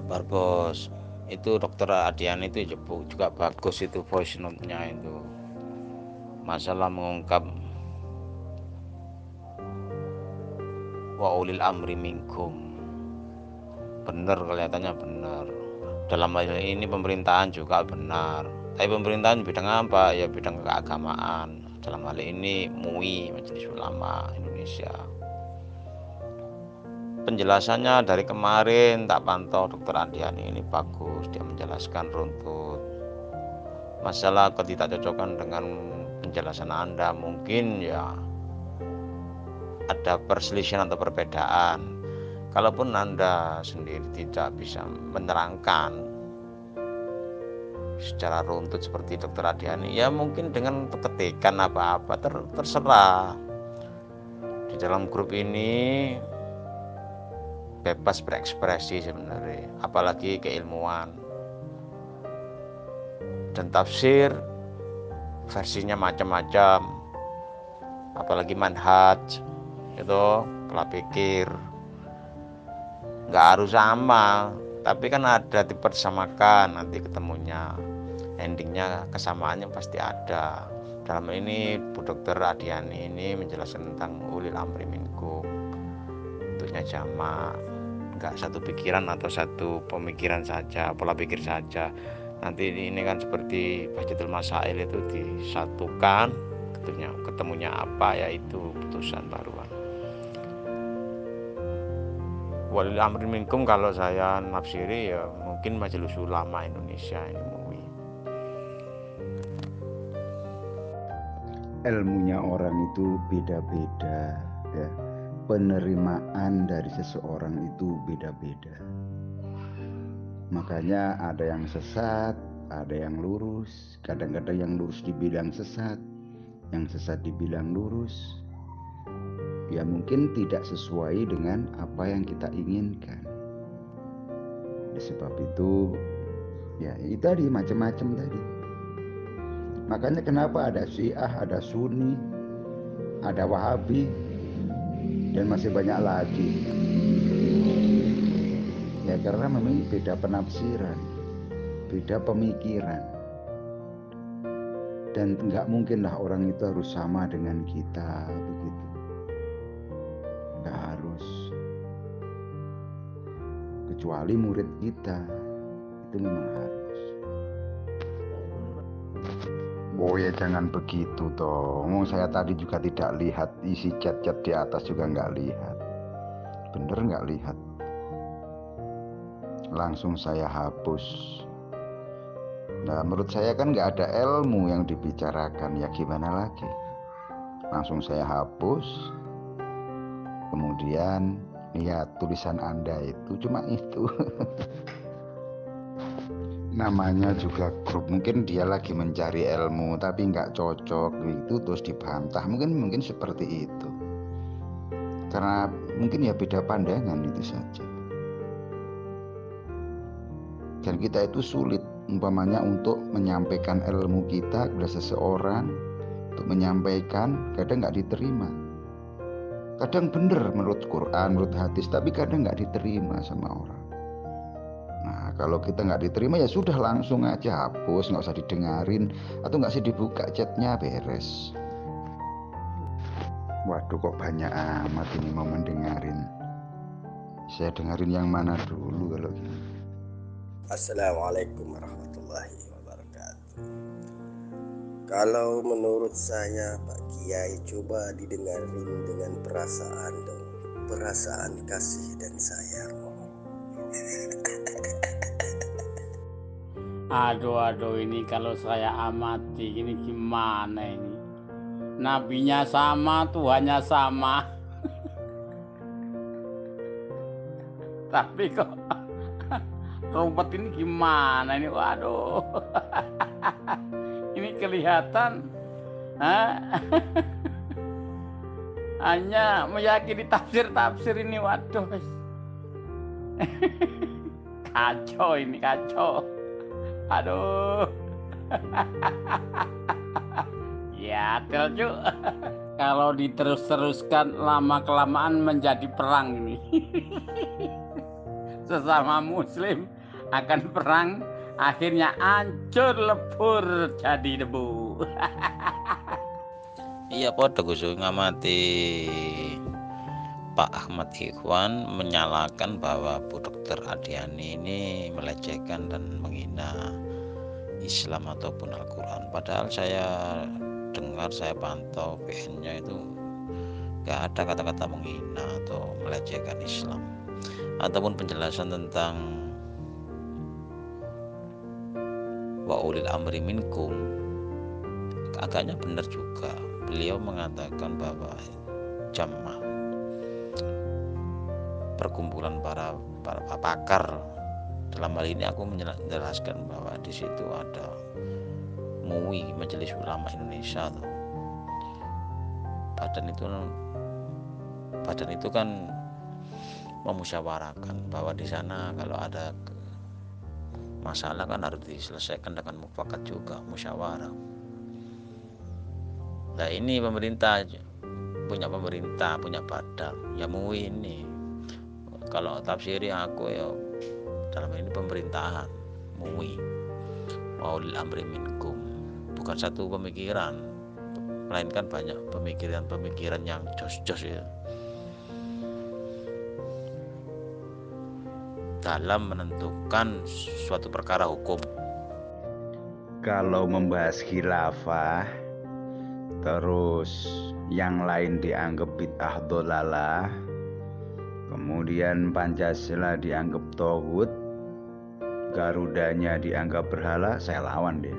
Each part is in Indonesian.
Barbos. Itu dokter Adian itu juga bagus itu voice note-nya itu. Masalah mengungkap wa ulil amri minkum. Benar, kelihatannya benar. Dalam hal ini pemerintahan juga benar. Tapi pemerintahan bidang apa? Ya bidang keagamaan. Dalam hal ini MUI, Majelis Ulama Indonesia. Penjelasannya dari kemarin tak pantau dokter Andiani ini bagus, dia menjelaskan runtut. Masalah ketidakcocokan dengan penjelasan Anda mungkin ya ada perselisihan atau perbedaan. Kalaupun Anda sendiri tidak bisa menerangkan secara runtut seperti dokter Adiani, ya mungkin dengan ketikan apa-apa terserah. Di dalam grup ini bebas berekspresi sebenarnya, apalagi keilmuan. Dan tafsir versinya macam-macam, apalagi manhaj itu pola pikir nggak harus sama, tapi kan ada dipersamakan, nanti ketemunya endingnya kesamaannya pasti ada. Dalam ini Bu Dokter Adiani ini menjelaskan tentang ulil amri minkum, bentuknya jamak, nggak satu pikiran atau satu pemikiran saja, pola pikir saja. Nanti ini kan seperti Bajatul Masail itu disatukan, ketemunya apa, yaitu putusan baruan. Walil amri minkum kalau saya nafsiri ya mungkin Majelis Ulama Indonesia ini MUI. Ilmunya orang itu beda-beda ya. Penerimaan dari seseorang itu beda-beda. Makanya ada yang sesat, ada yang lurus. Kadang-kadang yang lurus dibilang sesat, yang sesat dibilang lurus. Ya mungkin tidak sesuai dengan apa yang kita inginkan. Sebab itu ya itu tadi macam-macam tadi. Makanya kenapa ada Syiah, ada Sunni, ada Wahabi, dan masih banyak lagi. Ya karena memang beda penafsiran, beda pemikiran. Dan nggak mungkinlah orang itu harus sama dengan kita begitu. Nggak harus. Kecuali murid kita itu memang harus. Oh ya jangan begitu toh. Saya tadi juga tidak lihat isi chat-chat di atas juga nggak lihat. Bener nggak lihat. Langsung saya hapus. Nah menurut saya kan nggak ada ilmu yang dibicarakan, ya gimana lagi. Langsung saya hapus. Kemudian lihat tulisan Anda itu cuma itu. Namanya juga grup, mungkin dia lagi mencari ilmu tapi nggak cocok itu terus dibantah, mungkin seperti itu karena mungkin ya beda pandangan itu saja. Dan kita itu sulit umpamanya untuk menyampaikan ilmu kita kepada seseorang, untuk menyampaikan kadang nggak diterima, kadang benar menurut Quran, menurut hadis, tapi kadang nggak diterima sama orang. Nah kalau kita nggak diterima ya sudah langsung aja hapus, nggak usah didengarin atau nggak usah dibuka chatnya, beres. Waduh kok banyak amat ini mau mendengarin. Saya dengerin yang mana dulu kalau gini. Assalamualaikum warahmatullahi wabarakatuh. Kalau menurut saya Pak Kiai coba didengarin dengan perasaan dong, perasaan kasih dan sayang. Aduh, ini kalau saya amati ini gimana ini? Nabinya sama, Tuhannya sama. Tapi kok rumput ini gimana ini? Waduh. Ini kelihatan hanya meyakini tafsir ini. Waduh. Kacau ini, kacau. Aduh. Ya, Telcu. Kalau diterus-teruskan lama-kelamaan menjadi perang ini. sesama muslim akan perang, akhirnya hancur lebur jadi debu. Iya podo Gus ngamati Pak Ahmad Ikhwan menyalahkan bahwa Bu Dr. Adiani ini melecehkan dan menghina Islam ataupun Al-Quran. Padahal saya dengar, saya pantau PN-nya itu gak ada kata-kata menghina atau melecehkan Islam ataupun penjelasan tentang wa ulil amri minkum. Agaknya benar juga, beliau mengatakan bahwa jamaah perkumpulan para pakar, dalam hal ini aku menjelaskan bahwa di situ ada MUI, Majelis Ulama Indonesia tuh. Badan itu kan memusyawarahkan bahwa di sana kalau ada masalah kan harus diselesaikan dengan mufakat juga, musyawarah. Nah ini pemerintah punya badan ya MUI ini. Kalau tafsiri aku ya dalam ini pemerintahan MUI waulil amri minkum, bukan satu pemikiran, melainkan banyak pemikiran yang jos-jos ya dalam menentukan suatu perkara hukum. Kalau membahas khilafah terus yang lain dianggap bid'ah dholalah, kemudian Pancasila dianggap tauhid, Garudanya dianggap berhala, saya lawan dia,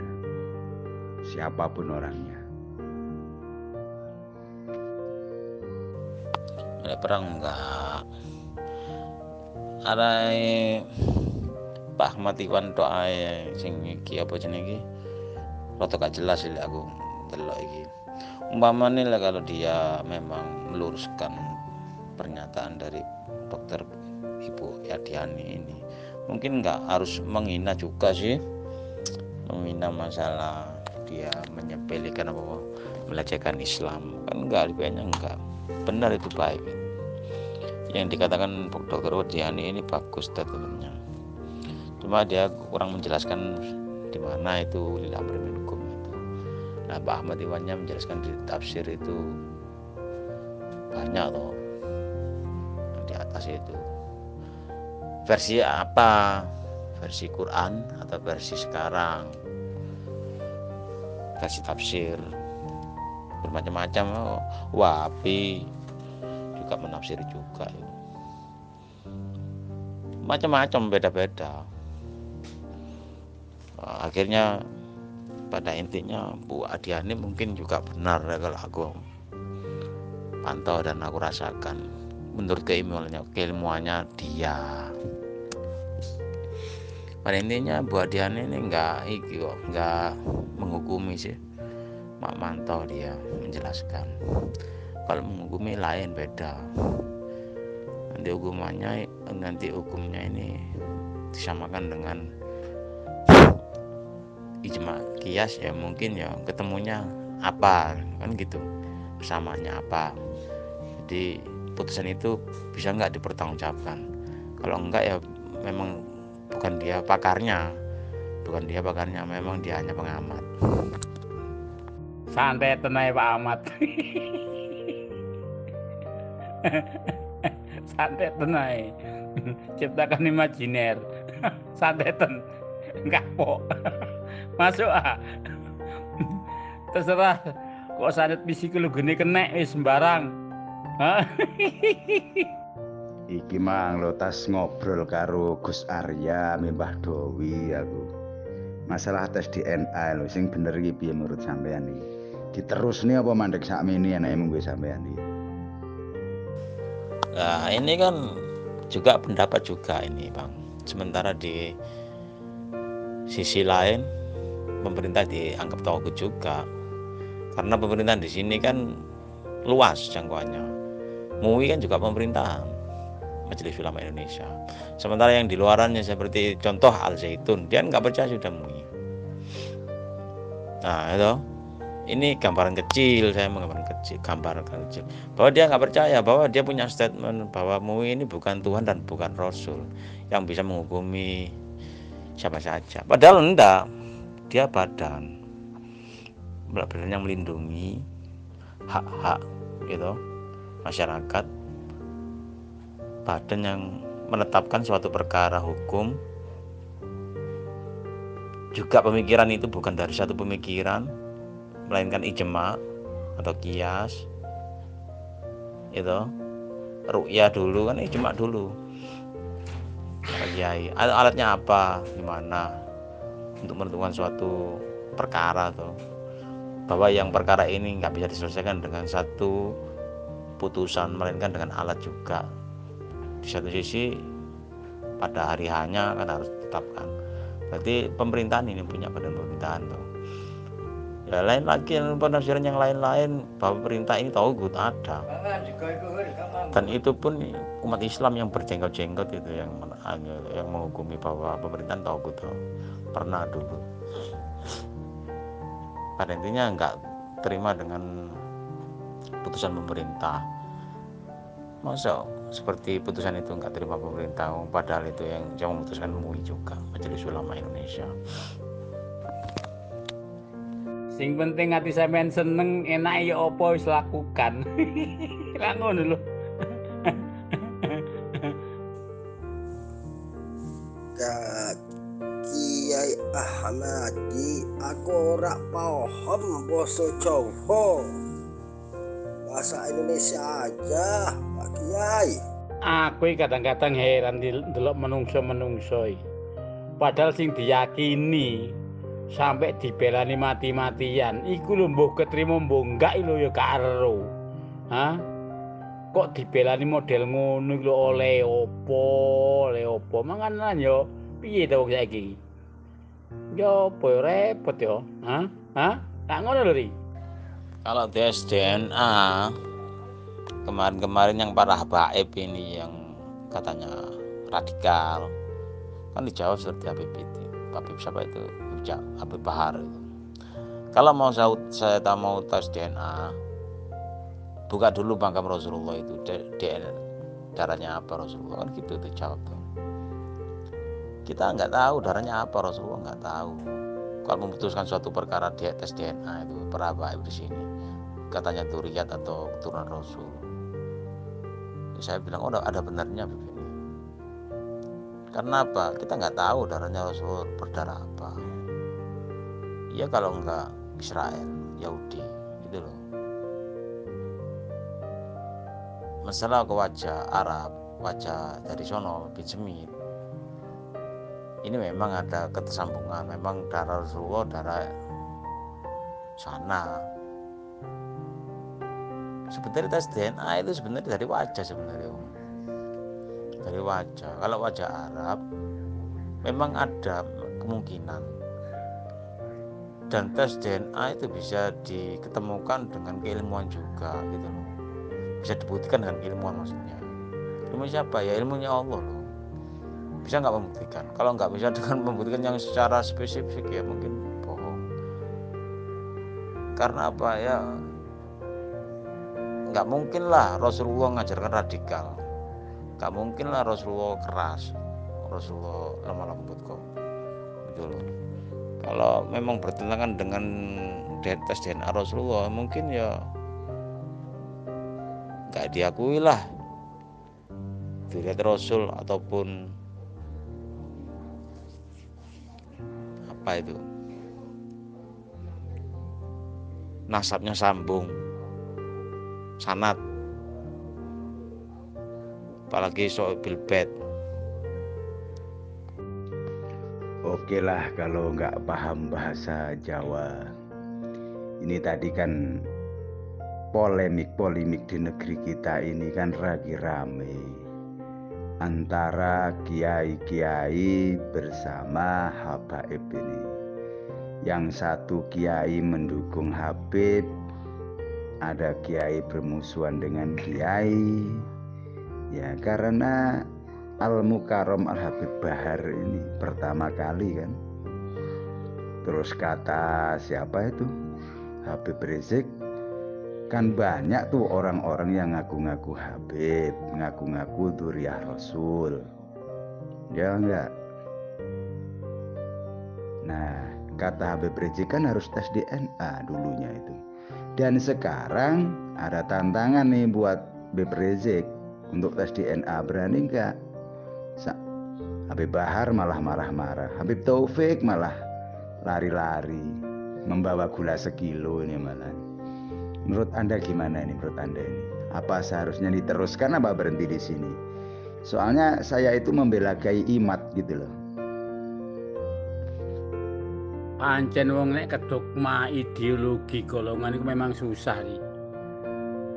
siapapun orangnya. Ada perang enggak? Ada Pak Ahmad Ikhwan doa sing iki apa jenenge iki? Rada gak jelas iki aku delok iki. Umpamane lah kalau dia memang meluruskan pernyataan dari Dokter Ibu Adiani ini, mungkin nggak harus menghina juga sih, menghina masalah dia menyepelekan apa melecehkan Islam kan nggak, kayaknya nggak benar, itu baik. Yang dikatakan Dokter Adiani ini bagus statementnya, cuma dia kurang menjelaskan di mana itu lil amri minkum itu. Nah Pak Ahmad Ikhwannya menjelaskan di tafsir itu banyak loh di atas itu. Versi apa? Versi Quran atau versi sekarang? Versi tafsir bermacam-macam. Wahabi juga menafsir juga, macam-macam, beda-beda. Akhirnya pada intinya Bu Adiani mungkin juga benar ya, kalau aku pantau dan aku rasakan menurut keilmuannya dia. Pada intinya Bu Adiani ini enggak menghukumi sih, mak mantau dia menjelaskan. Kalau menghukumi lain, beda. Nanti hukumnya ini disamakan dengan ijma kias ya, mungkin ya ketemunya apa kan gitu, bersamanya apa. Jadi putusan itu bisa nggak dipertanggungjawabkan. Kalau enggak ya memang bukan dia pakarnya, memang dia hanya pengamat. Santai tenai Pak Ahmad. Santai tenai. Ciptakan imajiner. Santai ten. Enggak po. Masuk terserah kok santet misi lu gini kena sembarang. Iki mang lo tas ngobrol karo Gus Arya Mbah Dowi aku. Masalah tes DNA lo sing bener iki piye menurut sampean iki? Diterusne apa mandek sakmene anake mung sampean iki? Nah, ini kan juga pendapat juga ini, Bang. Sementara di sisi lain pemerintah dianggap tauhid juga. Karena pemerintahan di sini kan luas jangkauannya. MUI kan juga pemerintahan, Majelis Ulama Indonesia. Sementara yang di luarannya seperti contoh Al Zaitun, dia nggak percaya sudah MUI. Nah itu ini gambaran kecil, saya menggambaran gambaran kecil bahwa dia nggak percaya, bahwa dia punya statement bahwa MUI ini bukan Tuhan dan bukan Rasul yang bisa menghukumi siapa saja. Padahal enggak, dia badan yang melindungi hak-hak gitu masyarakat, badan yang menetapkan suatu perkara hukum. Juga pemikiran itu bukan dari satu pemikiran, melainkan ijma atau kias, itu ru'yah dulu kan, ijma dulu. Kiai alatnya apa, gimana untuk menentukan suatu perkara tuh, bahwa yang perkara ini nggak bisa diselesaikan dengan satu putusan, melainkan dengan alat juga. Di satu sisi pada hari hanya kan harus ditetapkan. Berarti pemerintahan ini punya badan pemerintahan tuh. Ya lain lagi penafsiran yang lain-lain bahwa perintah ini tauhid ada. Dan itu pun umat Islam yang berjenggot-jenggot itu yang menghukumi bahwa pemerintahan tauhid pernah dulu. Pada intinya nggak terima dengan putusan pemerintah. Masa seperti putusan itu nggak terima pemerintah, padahal itu yang memutuskan MUI juga, Majelis Ulama Indonesia. Sing penting hati sampean seneng, enak ya apa wis lakukan. Lah ngono lho. Kiai Ahmadi, aku ora paham basa Jawa. Bahasa Indonesia aja, Pak Kiai. Aku kadang-kadang heran delok menungso-menungso. Padahal sing diyakini sampai dibelani mati-matian iku lho mbuh ketrima mbuh enggak lho ya karo. Hah? Kok dibelani model ngono lho oleh opo? Manganan yo piye to wong saiki? Yo apa repot yo. Hah? Tak ngono lho Ri. Kalau tes DNA kemarin yang para habaib ini yang katanya radikal kan dijawab seperti Habib siapa itu, Habib Bahar itu. Kalau mau saya mau tes DNA, buka dulu makam Rasulullah itu, DNA darahnya apa Rasulullah, kan gitu tuh jawab tuh. Kita nggak tahu darahnya apa Rasulullah, nggak tahu. Kalau memutuskan suatu perkara tes DNA itu para habaib di sini katanya dzurriyyat atau keturunan Rasul. Saya bilang ada benarnya begini. Karena apa? Kita nggak tahu darahnya Rasul berdarah apa. Ya kalau enggak Israel, Yahudi, gitu loh. Masalah ke wajah Arab, wajah dari sono bin Semit. Ini memang ada ketersambungan, memang darah Rasulullah darah sana. Sebenarnya tes DNA itu sebenarnya dari wajah sebenarnya. Dari wajah. Kalau wajah Arab memang ada kemungkinan. Dan tes DNA itu bisa diketemukan dengan keilmuan juga gitu loh. Bisa dibuktikan dengan keilmuan maksudnya. Ilmu siapa? Ya ilmunya Allah loh. Bisa nggak membuktikan? Kalau nggak bisa dengan membuktikan yang secara spesifik ya mungkin bohong. Karena apa ya? Nggak mungkin lah Rasulullah ngajarkan radikal, nggak mungkin lah Rasulullah keras, Rasulullah lemah lembut kok, gitu loh. Kalau memang bertentangan dengan tes DNA Rasulullah, mungkin ya nggak diakui lah dilihat Rasul ataupun apa itu nasabnya sambung. Sanad, apalagi soal bilbet. Oke lah kalau nggak paham bahasa Jawa. Ini tadi kan polemik di negeri kita ini kan lagi rame antara kiai-kiai bersama habaib ini. Yang satu kiai mendukung Habib, ada kiai bermusuhan dengan kiai, ya karena Al-Mukarram Al-Habib Bahar ini pertama kali kan. Terus kata siapa itu Habib Rizik, kan banyak tuh orang-orang yang ngaku-ngaku Habib, ngaku-ngaku Dzurriyyah Rasul. Ya enggak? Nah, kata Habib Rizik kan harus tes DNA dulunya itu. Dan sekarang ada tantangan nih buat Habib Rizik untuk tes DNA. Berani enggak? Habib Bahar malah marah-marah. Habib Taufik malah lari-lari, membawa gula sekilo ini malah. Menurut Anda gimana ini? Menurut Anda ini, apa seharusnya diteruskan apa berhenti di sini? Soalnya saya itu membela Kiai Imad gitu loh. Pancen wong nek kedogma ideologi golongan itu memang susah nih.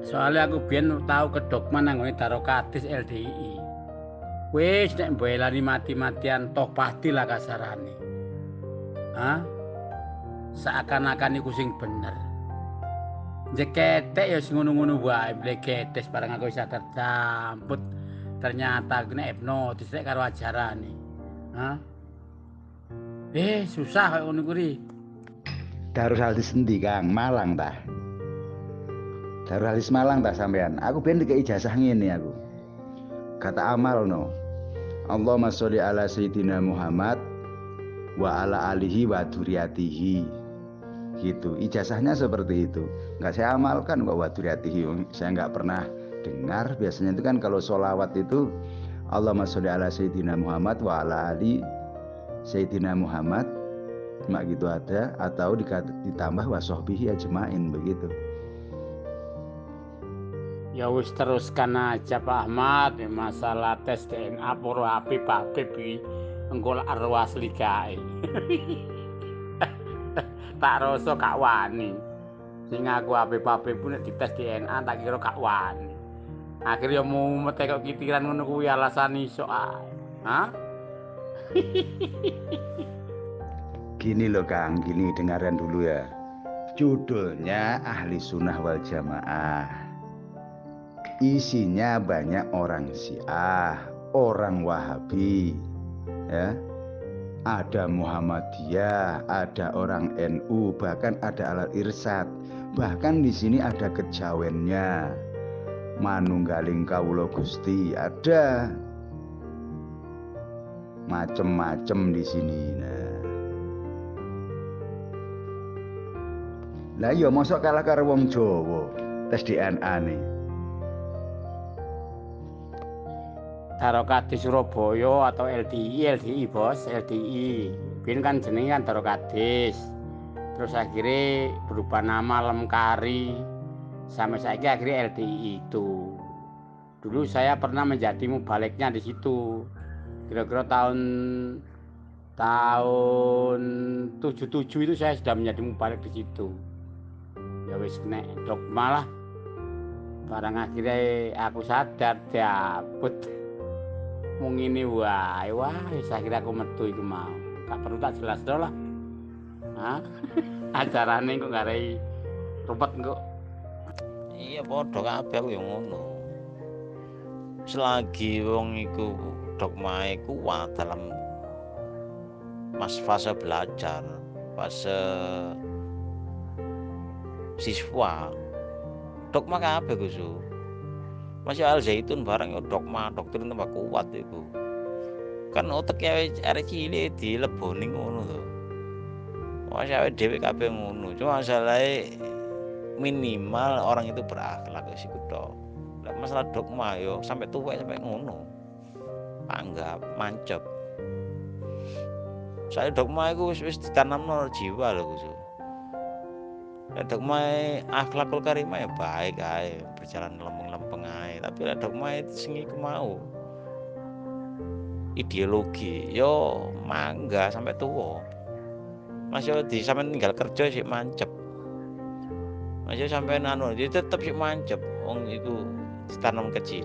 Soalnya aku biyen tahu kedogma nang ngene Darokatis LDI. Wis nek mbelani mati-matian toh pastilah kasarane. Hah? Seakan-akan iku sing bener. Jeketek ya ngono-ngono wae, bleketes barang aku bisa tercamput. Ternyata kena hipnotis nek karo ajarane. Hah? Susah kaya ngono kuwi. Darussalis endi, Kang? Malang tah? Darussalis Malang tah sampean? Aku ben dikek ijazah ngene aku. Kata amal no. Allahumma sholli ala sayyidina Muhammad wa ala alihi wa dzurriyyatihi. Gitu, ijazahnya seperti itu. Nggak saya amalkan kok wa dzurriyyatihi. Saya nggak pernah dengar. Biasanya itu kan kalau sholawat itu Allahumma sholli ala sayyidina Muhammad wa ala ali sayyidina Muhammad, cuma gitu ada, atau ditambah wa sahbihi ajmain begitu. Ya wis teruskan aja Pak Ahmad, masalah tes DNA poro Habib iki engko arwah asli kae. Tak rasa gak wani. Sing aku Habib pun nek dites DNA tak kira gak wani. Akhirnya mumet kok kitiran ngono kuwi alasan iso ae. Hah? Gini loh Kang, gini dengarkan dulu ya. Judulnya Ahli Sunnah wal Jamaah. Isinya banyak orang Syiah, orang Wahabi, ya. Ada Muhammadiyah, ada orang NU, bahkan ada Al-Irsyad. Bahkan di sini ada kejawennya. Manunggaling Kawula Gusti ada. Macem-macem di sini. Lah ya mosok kalah karo wong Jawa tes DNA nih. Darokatis Surabaya atau LDI bos, LDI. Bin kan jenenge kan Darokatis. Terus akhirnya berubah nama Lemkari. Sampai saiki akhirnya LDI itu. Dulu saya pernah menjadi mubaliknya di situ. Kira-kira tahun 77 itu saya sudah menjadi mubalik di situ. Ya wis nek dogma lah. Barang akhirnya aku sadar dapet mung ngene wae wis akhirnya aku metu iku mau. Gak perlu tak jelas do lah. Hah? Acarane kok ngarei ruwet kok. Iya padha kabeh aku ya ngono. Selagi wong iku dogmae kuat dalam fase belajar, fase siswa, dogma kabeh Gus. Masih Al Zaitun barang ya dogma, doktrin tambah kuat itu. Kan otaknya arek cilik dileboni ngono to. Masih awake dhewe kabeh ngono. Cuma masalahnya minimal orang itu berakhlak wis iku tok. Lah masalah dogma yo sampai tuwek sampai ngono. Anggap mancep. Saya dogma iku wis ditanamno jiwa lho Gus. Dogma akhlakul karimah ya baik ae, berjalan lempeng-lempeng ae. Tapi dogma itu sing iku mau ideologi yo mangga sampai tua. Masih di sampean tinggal kerja sih mancep. Masih sampean anu dia tetep sih mancep. Wong iku ditanam kecil.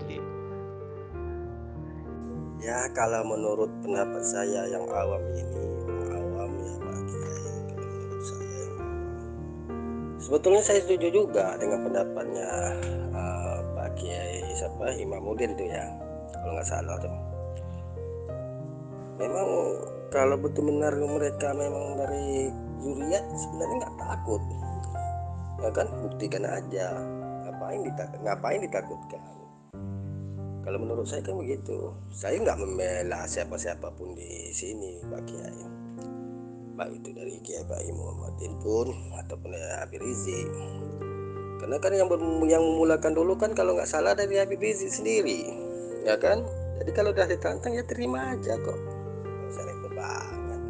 Ya kalau menurut pendapat saya yang awam ini, awam ya Pak Kiai, kalau menurut saya yang awam. Sebetulnya saya setuju juga dengan pendapatnya Pak Kiai Imamuddin itu ya, kalau nggak salah tuh. Memang kalau betul benar mereka memang dari zuriat sebenarnya nggak takut. ya kan, buktikan aja. Ngapain ditakutkan? Kalau menurut saya kan begitu. Saya nggak membela siapa-siapa pun di sini, Pak Kiai. Baik itu dari Kiai Bayi Muhammadin pun ataupun dari Habib Rizik. Karena kan yang memulakan dulu kan kalau nggak salah dari Habib Rizik sendiri, ya kan? Jadi kalau udah ditantang ya terima aja kok. Nggak usah repot banget.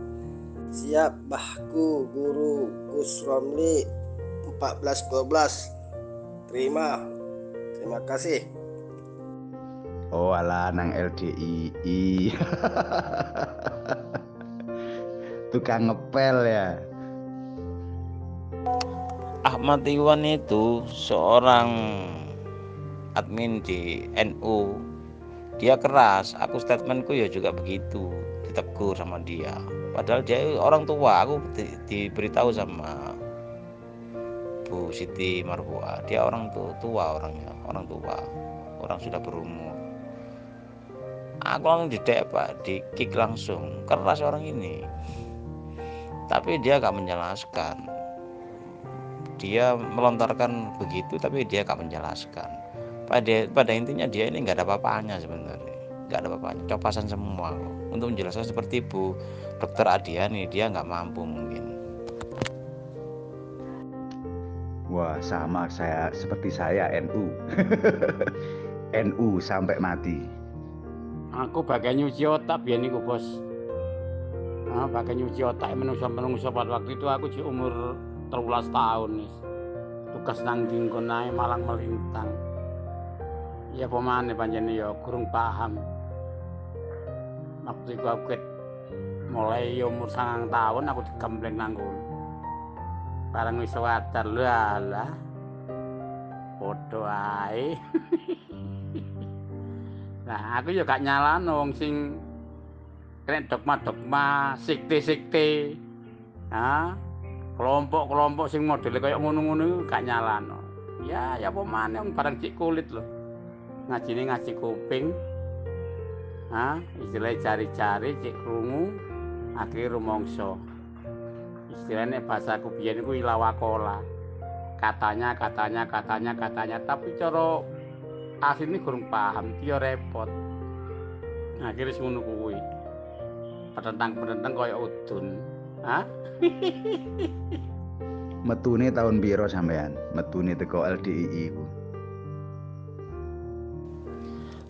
Siap Bahku Guru Gus Romli 1412. Terima kasih. Oh alah nang LDII. Tukang ngepel ya. Ahmad Iwan itu seorang admin di NU. Dia keras, aku statementku ya juga begitu, ditegur sama dia. Padahal dia orang tua, aku diberitahu sama Bu Siti Marbuah, dia orang tua orangnya, orang tua, orang sudah berumur. Aku langsung didek Pak, di kick langsung, keras orang ini. Tapi dia gak menjelaskan. Dia melontarkan begitu, tapi dia gak menjelaskan. Pada intinya dia ini gak ada apa-apanya sebenarnya, gak ada apa-apanya, copasan semua. Untuk menjelaskan seperti Bu Dr. Adiani, dia gak mampu mungkin. Wah sama saya seperti saya NU. NU sampai mati. Aku bagian nyuci otak biar niku bos. Bagian nyuci otak menungso pada waktu itu aku di umur 13 tahun nih. Tugas nang dinggon nae malang melintang. Ya pemane panjenengan ya kurang paham. Waktu itu aku mulai umur 9 tahun aku digembleng nang kono. Barang wis wadar lah. Podo ae. Nah, aku juga gak nyalano wong sing kena dogma-dogma sikte-sikte. Kelompok-kelompok sing modele kaya ngono-ngono iku gak nyalano. Ya apa maneh wong barang cik kulit lho. Ngajine ngaji kuping. Istilahnya cari-cari cik krungu akhire rumangsa. Istilahnya bahasaku biyen iku ilawakola. Katanya, tapi cara asline kurang paham, dia repot. Akhirnya ngono kuwi. Petentang kaya udun. Metune tahun piro sampean? Metune teko LDII ku.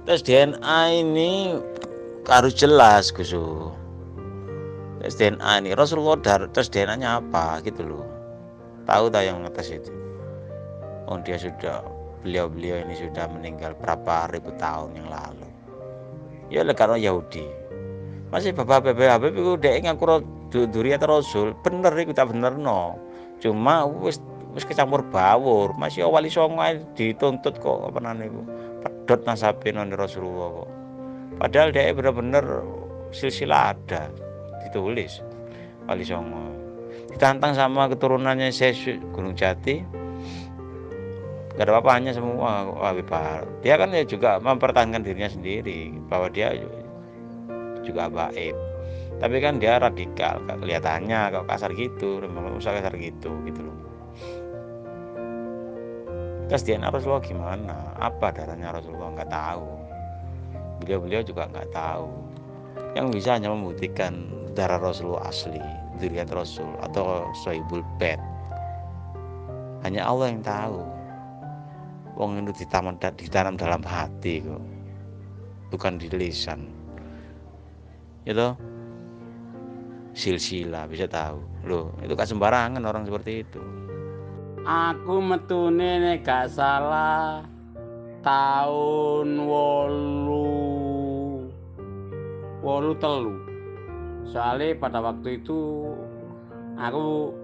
Tes DNA ini harus jelas Gusu. Tes DNA ini Rasulullah tes DNA-nya apa gitu loh. Tahu tak yang ngetes itu? Oh dia beliau ini sudah meninggal berapa ribu tahun yang lalu. Ya karena Yahudi. Masih bapak itu dek ngaku duriyat Rasul, bener iku tak benerno. Cuma wis kecampur bawur, masih wali songo dituntut kok apa niku. Pedot nasabe nang Rasulullah kok. Padahal dia bener-bener silsilah ada ditulis wali songo. Ditantang sama keturunannya Syekh Gunung Jati. Gak ada apa-apanya semua Habib Bahar. Dia kan ya juga mempertahankan dirinya sendiri bahwa dia juga baik. Tapi kan dia radikal, kelihatannya kok kasar gitu, usah kasar gitu loh. Tes DNA Rasulullah gimana? Apa darahnya Rasulullah nggak tahu. Beliau juga nggak tahu. Yang bisa hanya membuktikan darah Rasulullah asli, dzurriyyat Rasul atau Sohibul Bait. Hanya Allah yang tahu. Wong itu ditanam dalam hati kok, bukan di lisan. Itu silsilah bisa tahu. Loh, itu gak sembarangan orang seperti itu. Aku metune nek gak salah tahun 83. Soalnya pada waktu itu aku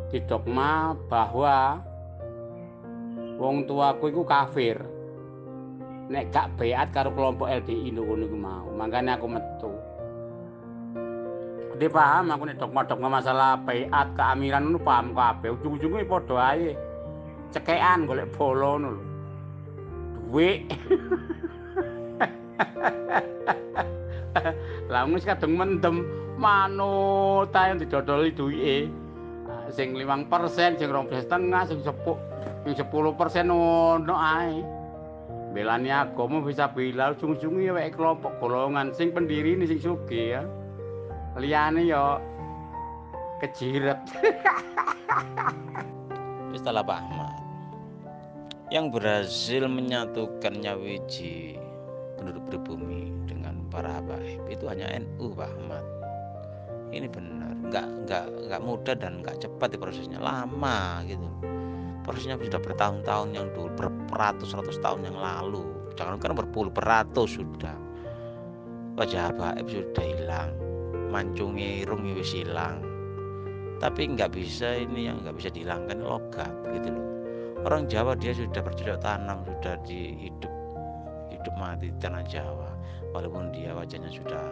didogma bahwa wong tuaku iku kafir. Nek gak beat karo kelompok LDI ngono iku mau. Makane aku metu. Dia paham aku nek dogma-dogma masalah beat keamiran ngono paham kabeh. Ujung-ujunge padha ae. Cekekan golek bola ngono lho. Duwe. Lah wis kadung mendem manut ae didodoli duwike. Sing 5%, sing 2,5%, sing 10% ngono ae. Belani agama bisa bila ujung-ujunge wek kelompok golongan sing pendirine sing sugih ya. Liyane ya kejiret. Wis lah Pak Ahmad. Yang berhasil menyatukan Nyawiji penduduk pribumi dengan para habaib itu hanya NU Pak Ahmad. Ini benar, nggak mudah dan nggak cepat di prosesnya, lama gitu. Prosesnya sudah bertahun-tahun yang dulu, beratus-ratus tahun yang lalu, jangankan berpuluh beratus sudah. Wajah habaib sudah hilang, mancungi irung wis hilang. Tapi nggak bisa, ini yang nggak bisa dihilangkan logat gitu loh. Orang Jawa dia sudah bercocok tanam, sudah hidup mati di tanah Jawa, walaupun dia wajahnya sudah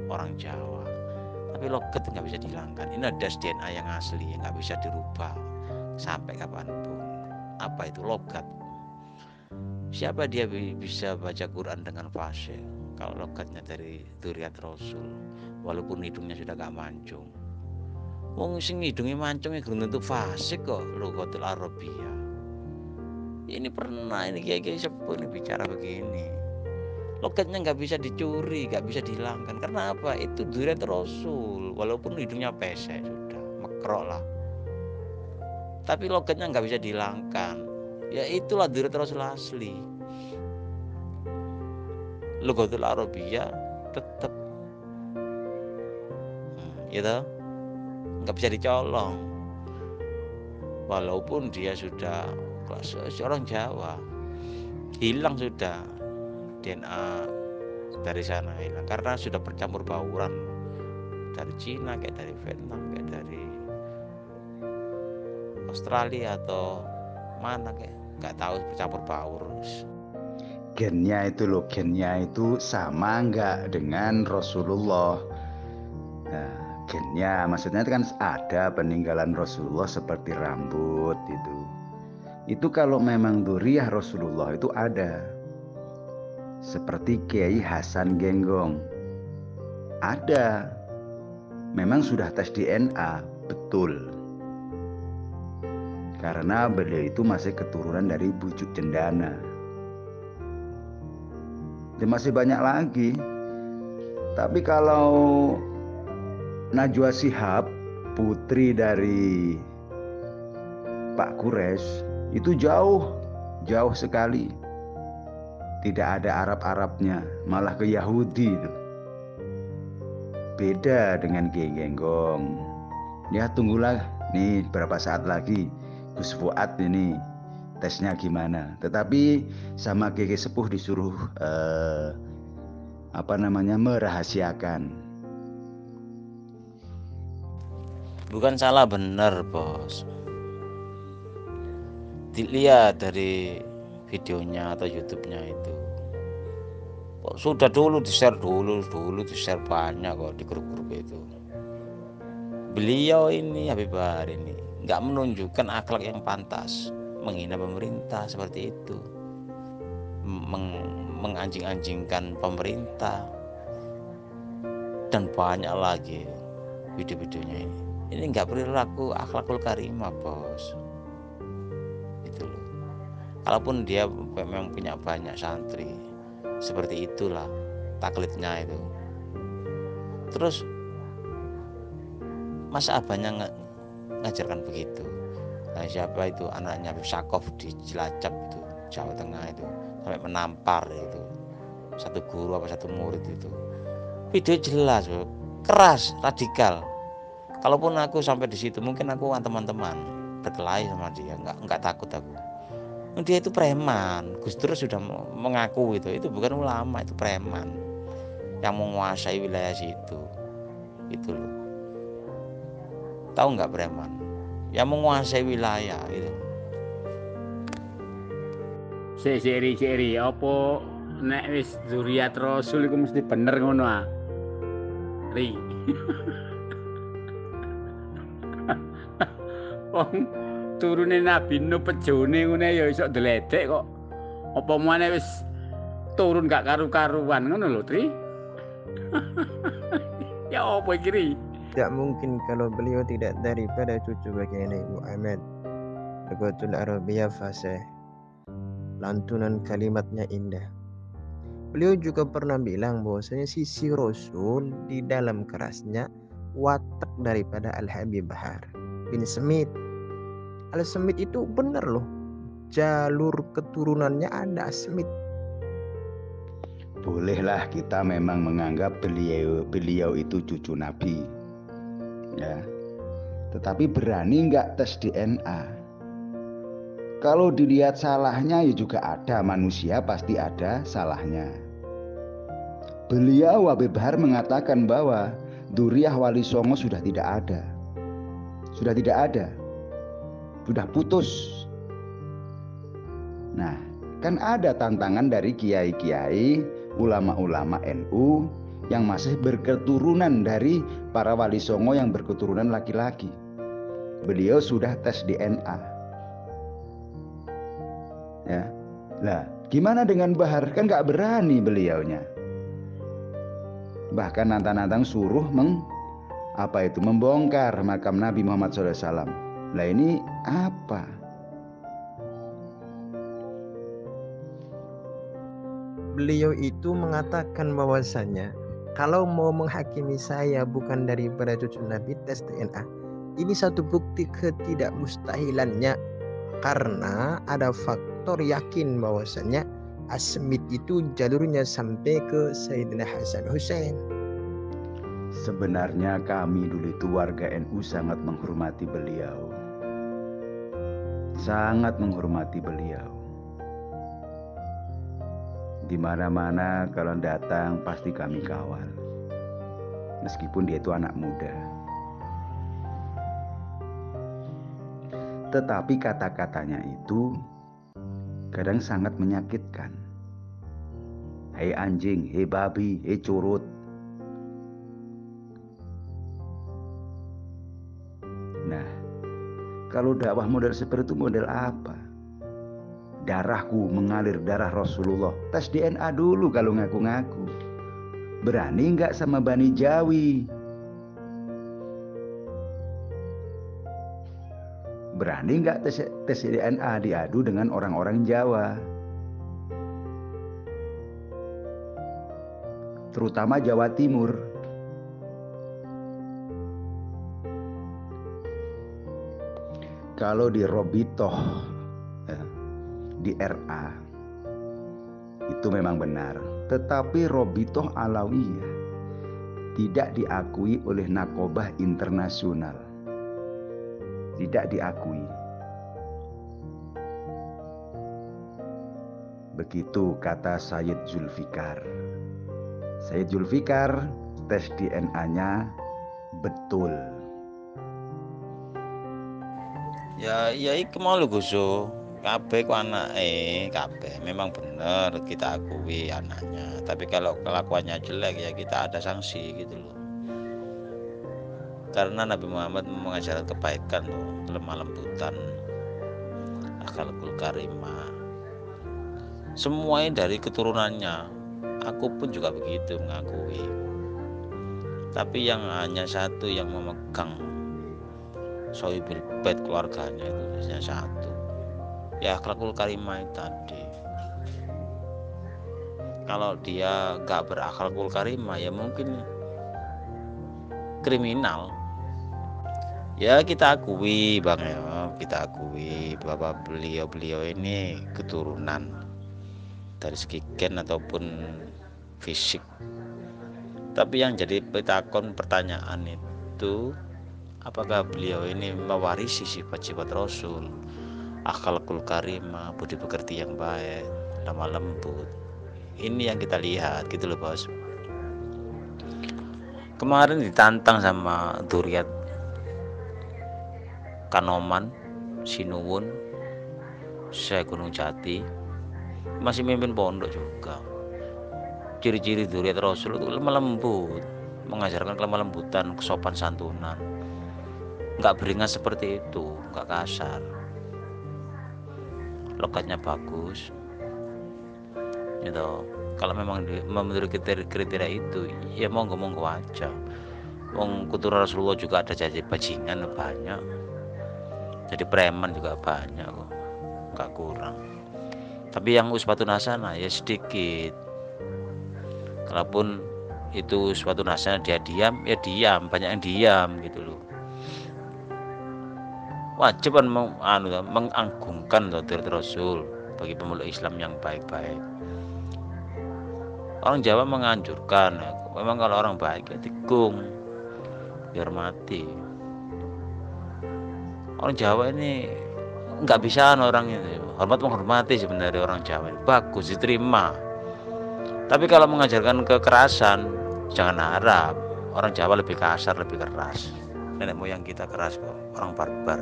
orang Jawa. Tapi logat nggak bisa dihilangkan. Ini ada DNA yang asli yang nggak bisa dirubah sampai kapanpun. Apa itu logat? Siapa dia bisa baca Quran dengan fasih kalau logatnya dari dzurriyyah Rasul, walaupun hidungnya sudah gak mancung. Wong sing hidungnya mancung ya belum tentu fasih kok logatul Arabiyah. Ini pernah ini kiai sepuh ini bicara begini. Logatnya nggak bisa dicuri, nggak bisa dihilangkan. Karena apa? Itu dzurriyyah Rasul, walaupun hidungnya pesek sudah mekrok lah. Tapi logatnya nggak bisa dihilangkan. Ya itulah dzurriyyah Rasul asli. Logatul Arabiyah tetap, gitu, nggak bisa dicolong. Walaupun dia sudah seorang Jawa, hilang sudah DNA dari sana, hilang karena sudah bercampur bauran dari Cina, kayak dari Vietnam, kayak dari Australia atau mana, kayak nggak tahu, bercampur baur. Gennya itu loh, gennya itu sama nggak dengan Rasulullah. Nah, gennya maksudnya itu kan ada peninggalan Rasulullah seperti rambut itu. Itu kalau memang dzurriyyah Rasulullah itu ada. Seperti Kiai Hasan Genggong. Ada. Memang sudah tes DNA, betul. Karena beliau itu masih keturunan dari bujuk cendana. Dan masih banyak lagi. Tapi kalau Najwa Shihab, putri dari Pak Quraisy, itu jauh sekali. Tidak ada Arab-Arabnya, malah ke Yahudi itu. Beda dengan Kiai Genggong. Ya tunggulah nih berapa saat lagi Gus Fuad ini tesnya gimana. Tetapi sama Kiai Sepuh disuruh merahasiakan. Bukan salah benar bos. Dilihat dari videonya atau YouTube-nya itu. Sudah dulu di-share di-share banyak kok di grup-grup itu. Beliau ini Habib Bahar ini nggak menunjukkan akhlak yang pantas, menghina pemerintah seperti itu, menganjing-anjingkan pemerintah, dan banyak lagi video-videonya ini. Ini nggak perilaku akhlakul karimah bos. Itu loh. Kalaupun dia memang punya banyak santri, seperti itulah taklidnya itu. Terus masa abahnya ngajarkan begitu? Nah, siapa itu anaknya Habib Sakof di Cilacap itu, Jawa Tengah itu, sampai menampar itu satu guru apa satu murid itu. Video jelas, keras, radikal. Kalaupun aku sampai di situ, mungkin aku teman-teman berkelahi sama dia, nggak takut aku. Dia itu preman. Gus Dur sudah mengaku itu bukan ulama, itu preman yang menguasai wilayah situ. Itu loh. Tahu nggak preman? Yang menguasai wilayah itu. Seri apa nek wis dzurriyyah Rasul iku mesti bener ngono ah. Ri. Wong turune Nabi Nuh pejone ngene ya iso deledek kok. Apa meneh wis turun gak karu-karuan ngono lho, Tri. Ya apa iki Ri? Tidak mungkin kalau beliau tidak daripada cucu baginda Nabi Muhammad. Lughatul Arabiyyah fasih, lantunan kalimatnya indah. Beliau juga pernah bilang bahwasanya sisi Rasul di dalam kerasnya watak daripada Al-Habib Bahar bin Smith. Al-Smith itu benar loh, jalur keturunannya ada Smith. Bolehlah kita memang menganggap beliau itu cucu Nabi, ya. Tetapi berani nggak tes DNA? Kalau dilihat salahnya ya juga ada, manusia pasti ada salahnya. Beliau Habib Bahar mengatakan bahwa Duriah Wali Songo sudah tidak ada. Sudah tidak ada. Sudah putus. Nah, kan ada tantangan dari kiai-kiai, ulama-ulama NU yang masih berketurunan dari para Wali Songo yang berketurunan laki-laki. Beliau sudah tes DNA. Ya, lah gimana dengan Bahar? Kan nggak berani beliaunya. Bahkan nantang-nantang suruh membongkar makam Nabi Muhammad SAW. Lah ini apa? Beliau itu mengatakan bahwasanya kalau mau menghakimi saya bukan daripada cucu Nabi, tes DNA. Ini satu bukti ketidakmustahilannya, karena ada faktor yakin bahwasanya Asmid itu jalurnya sampai ke Sayyidina Hasan Hussein. Sebenarnya kami dulu itu warga NU sangat menghormati beliau. Sangat menghormati beliau. Di mana-mana kalau datang pasti kami kawal. Meskipun dia itu anak muda. Tetapi kata-katanya itu kadang sangat menyakitkan. Hei anjing, hei babi, hei curut. Nah, kalau dakwah model seperti itu model apa? Darahku mengalir darah Rasulullah. Tes DNA dulu kalau ngaku-ngaku. Berani nggak sama Bani Jawi? Berani nggak tes DNA diadu dengan orang-orang Jawa? Terutama Jawa Timur. Kalau di Robitoh, ya, di RA, itu memang benar. Tetapi Robitoh Alawiyah tidak diakui oleh Nakobah Internasional. Tidak diakui. Begitu kata Sayyid Zulfikar. Sayyid Zulfikar tes DNA-nya betul. Ya iku mau lho Guso. Kabeh ku anake, kabeh memang bener kita akui anaknya. Tapi kalau kelakuannya jelek ya kita ada sanksi gitu loh. Karena Nabi Muhammad mengajarkan kebaikan loh, lemah lembutan, akhlakul karimah. Semuanya dari keturunannya. Aku pun juga begitu mengakui. Tapi yang hanya satu yang memegang Sohibul Bait keluarganya itu hanya satu. Ya akhlakul karimah tadi. Kalau dia gak berakhlakul karimah ya mungkin kriminal. Ya kita akui Bang ya, kita akui bahwa beliau ini keturunan dari segi gen ataupun fisik. Tapi yang jadi pertanyaan itu, apakah beliau ini mewarisi sifat-sifat Rasul, akhlakul karimah, budi pekerti yang baik, lemah lembut. Ini yang kita lihat gitu loh bos. Kemarin ditantang sama Duriat Kanoman, Sinuwun, Syekh Gunung Jati, masih mimpin pondok juga. Ciri-ciri Duriat Rasul itu lemah lembut, mengajarkan kelemah lembutan, kesopan santunan, nggak beringas seperti itu, nggak kasar, lokatnya bagus, gitu. Kalau memang memenuhi kriteria itu, ya monggo aja. Wong keturunan Rasulullah juga ada jadi bajingan banyak, jadi preman juga banyak kok, nggak kurang. Tapi yang uswatun hasanah ya sedikit. Kalaupun itu uswatun hasanah dia diam, ya diam, banyak yang diam gitu loh. Wajib kan mengagungkan Hadrat Rasul bagi pemeluk Islam yang baik-baik. Orang Jawa menganjurkan, memang kalau orang baik ya digung, dihormati. Orang Jawa ini nggak bisa orang itu hormat menghormati, sebenarnya orang Jawa ini bagus diterima. Tapi kalau mengajarkan kekerasan jangan harap. Orang Jawa lebih kasar, lebih keras. Nenek moyang kita keras kok, orang barbar.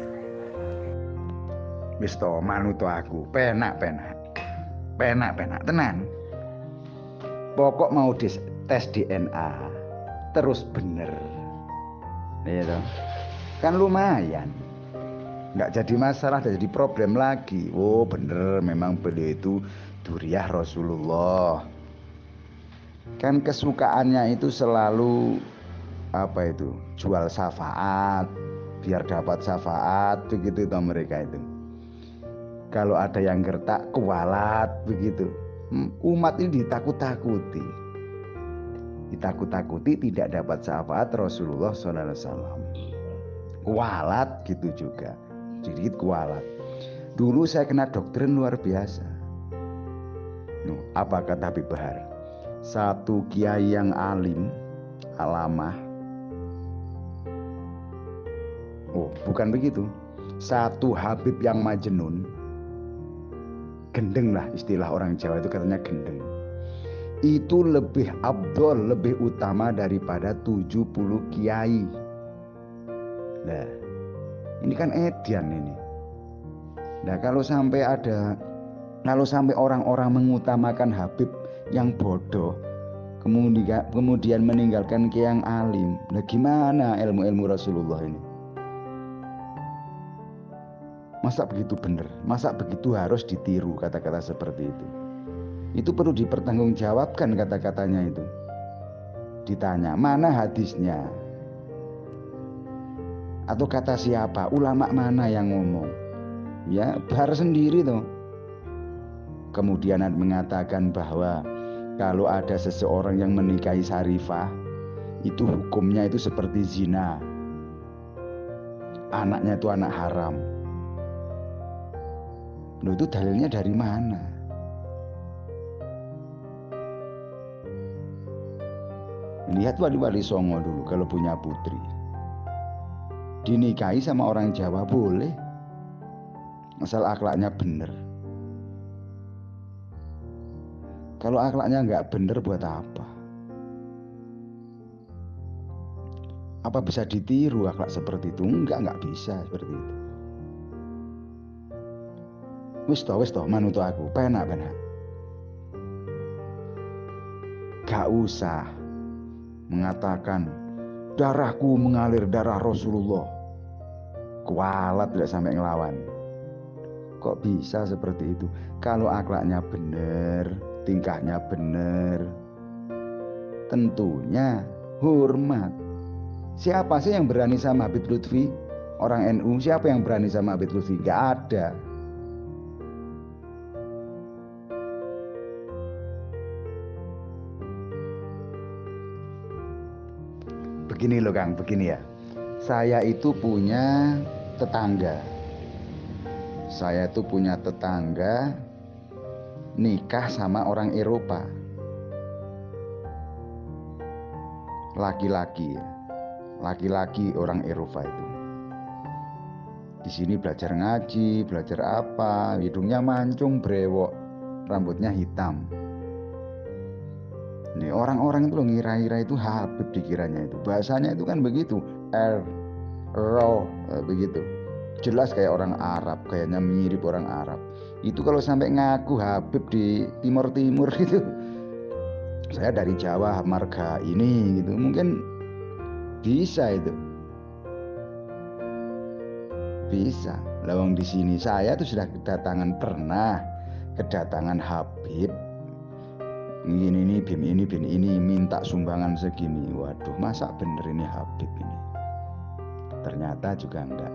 Wis to manut aku, penak tenan. Pokok mau tes DNA terus bener. Iya toh. Kan lumayan. Nggak jadi masalah, nggak jadi problem lagi. Oh bener, memang beliau itu Duriyah Rasulullah. Kan kesukaannya itu selalu apa itu, jual syafaat biar dapat syafaat, begitu toh mereka itu. Kalau ada yang gertak kualat begitu. Umat ini ditakut-takuti tidak dapat syafaat Rasulullah SAW. Kualat gitu juga, sedikit kualat. Dulu saya kena doktrin luar biasa. Apa kata Habib Bahar? Satu kiai yang alim, alamah. Oh bukan begitu. Satu Habib yang majnun, gendeng lah istilah orang Jawa itu, katanya gendeng. Itu lebih abdol, lebih utama daripada 70 kiai. Nah, ini kan edian ini. Nah, kalau sampai orang-orang mengutamakan Habib yang bodoh, kemudian meninggalkan kiai yang alim, nah gimana ilmu-ilmu Rasulullah ini? Masa begitu benar? Masa begitu harus ditiru kata-kata seperti itu? Itu perlu dipertanggungjawabkan kata-katanya itu. Ditanya, mana hadisnya? Atau kata siapa? Ulama mana yang ngomong? Ya, Bahar sendiri tuh. Kemudian mengatakan bahwa kalau ada seseorang yang menikahi Sarifah, itu hukumnya itu seperti zina. Anaknya itu anak haram. Loh, itu dalilnya dari mana? Lihat Wali-Wali Songo dulu kalau punya putri, dinikahi sama orang Jawa boleh, asal akhlaknya bener. Kalau akhlaknya nggak bener buat apa? Apa bisa ditiru akhlak seperti itu? Nggak bisa seperti itu. Wis toh manut aku, penak. Gak usah mengatakan darahku mengalir darah Rasulullah. Kualat tidak sampai ngelawan. Kok bisa seperti itu? Kalau akhlaknya benar, tingkahnya benar, tentunya hormat. Siapa sih yang berani sama Habib Lutfi? Orang NU, siapa yang berani sama Habib Lutfi? Gak ada. Begini loh Kang, begini ya. Saya itu punya tetangga. Nikah sama orang Eropa. Laki-laki orang Eropa itu. Di sini belajar ngaji, belajar apa, hidungnya mancung, brewok, rambutnya hitam. Nih orang-orang itu ngira-ngira itu Habib dikiranya itu. Bahasanya itu kan begitu, begitu. Jelas kayak orang Arab, kayaknya mirip orang Arab. Itu kalau sampai ngaku Habib di Timur gitu. Saya dari Jawa, marga ini gitu. Mungkin bisa itu. Bisa. Lawang di sini saya tuh sudah pernah kedatangan Habib ini BIM ini minta sumbangan segini. Waduh, masa bener ini Habib ini? Ternyata juga enggak.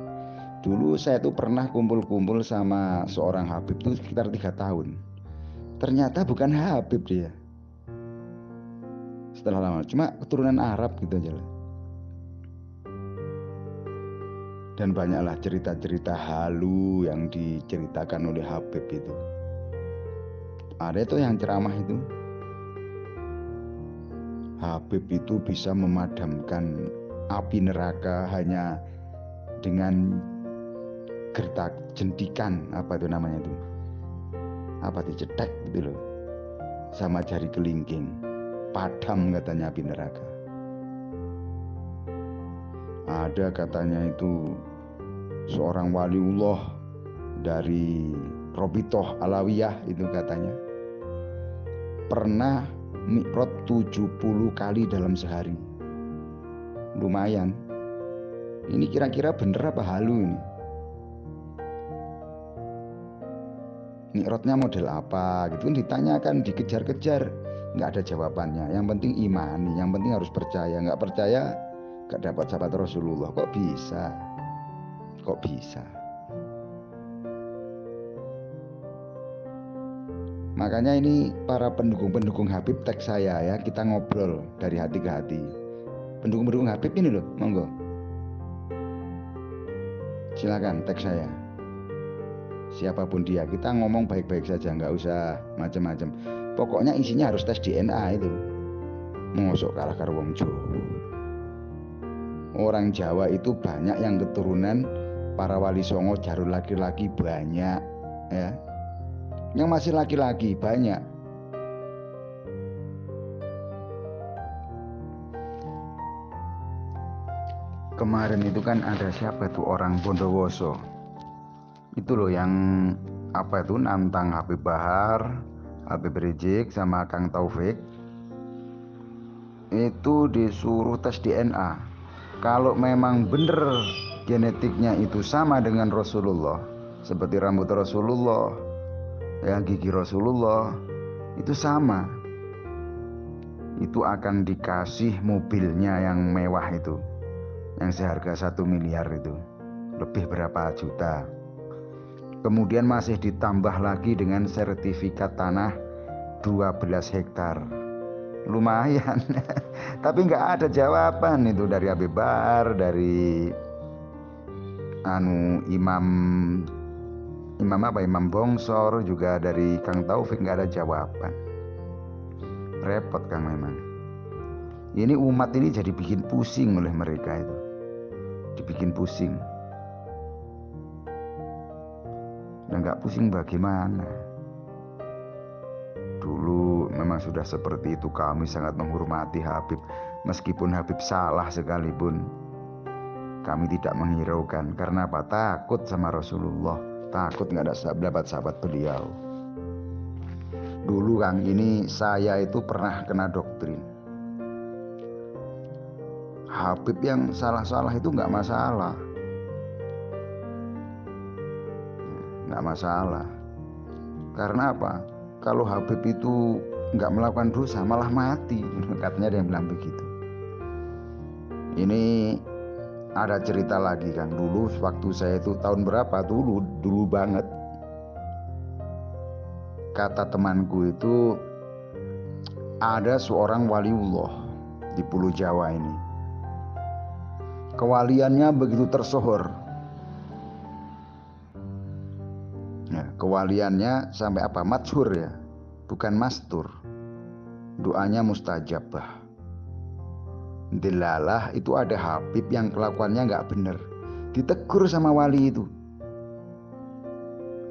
Dulu saya tuh pernah kumpul-kumpul sama seorang Habib tuh sekitar 3 tahun. Ternyata bukan Habib dia. Setelah lama, cuma keturunan Arab gitu aja lah. Dan banyaklah cerita-cerita halu yang diceritakan oleh Habib itu. Ada itu yang ceramah itu, Habib itu bisa memadamkan api neraka hanya dengan gertak jendikan, apa itu namanya itu, apa dicetek gitu loh, sama jari kelingking, padam katanya api neraka. Ada katanya itu seorang waliullah dari Robitoh Alawiyah itu katanya pernah mi'raj 70 kali dalam sehari. Lumayan. Ini kira-kira bener apa halu ini? Mi'rajnya model apa gitu kan ditanyakan, dikejar-kejar, nggak ada jawabannya. Yang penting imani, yang penting harus percaya. Nggak percaya nggak dapat sahabat Rasulullah. Kok bisa? Kok bisa? Makanya ini para pendukung-pendukung Habib tag saya ya, kita ngobrol dari hati ke hati. Pendukung-pendukung Habib ini loh, monggo. Silakan tag saya. Siapapun dia, kita ngomong baik-baik saja, nggak usah macam-macam. Pokoknya isinya harus tes DNA itu. Mosok kalah karo wong Jawa. Orang Jawa itu banyak yang keturunan para wali songo, jarul laki-laki banyak ya. Yang masih laki-laki banyak. Kemarin itu kan ada siapa tuh orang Bondowoso. Itu loh yang apa itu nantang Habib Bahar, Habib Rizik sama Kang Taufik. Itu disuruh tes DNA. Kalau memang bener genetiknya itu sama dengan Rasulullah, seperti rambut Rasulullah, ya gigi Rasulullah, itu sama, itu akan dikasih mobilnya yang mewah itu, yang seharga 1 miliar itu, lebih berapa juta. Kemudian masih ditambah lagi dengan sertifikat tanah 12 hektar. Lumayan. Tapi nggak ada jawaban itu dari Habib Bahar, dari Imam Bongsor, juga dari Kang Taufik, nggak ada jawaban. Repot Kang memang. Ini umat ini jadi bikin pusing oleh mereka itu. Dibikin pusing. Dan nggak pusing bagaimana? Dulu memang sudah seperti itu, kami sangat menghormati Habib. Meskipun Habib salah sekalipun, kami tidak menghiraukan. Karena apa? Takut sama Rasulullah. Takut nggak ada dapat sahabat beliau. Dulu Kang, ini saya itu pernah kena doktrin. Habib yang salah-salah itu nggak masalah. Nggak masalah. Karena apa? Kalau Habib itu nggak melakukan dosa, malah mati. Katanya dia yang bilang begitu. Ini ada cerita lagi Kang, dulu waktu saya itu tahun berapa, dulu banget. Kata temanku itu ada seorang waliullah di Pulau Jawa ini. Kewaliannya begitu tersohor. Ya, kewaliannya sampai apa? Masyhur ya, bukan mastur. Doanya mustajabah. Delalah itu ada Habib yang kelakuannya nggak bener, ditegur sama wali itu.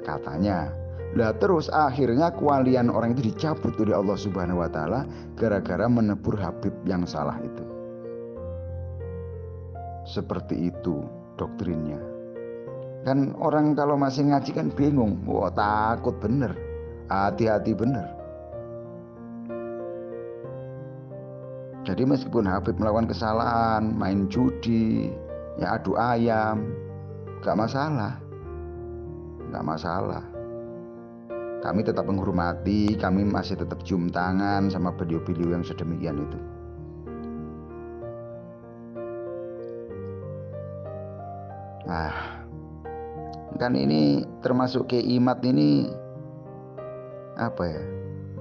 Katanya, lah terus akhirnya kewalian orang itu dicabut oleh Allah Subhanahu Wa Taala gara-gara menegur Habib yang salah itu. Seperti itu doktrinnya. Kan orang kalau masih ngaji kan bingung, wah takut bener, hati-hati bener. Jadi meskipun Habib melakukan kesalahan, main judi, ya adu ayam, gak masalah. Gak masalah. kami tetap menghormati, kami masih tetap cium tangan sama beliau-beliau yang sedemikian itu. Nah, kan ini termasuk keimat ini apa ya?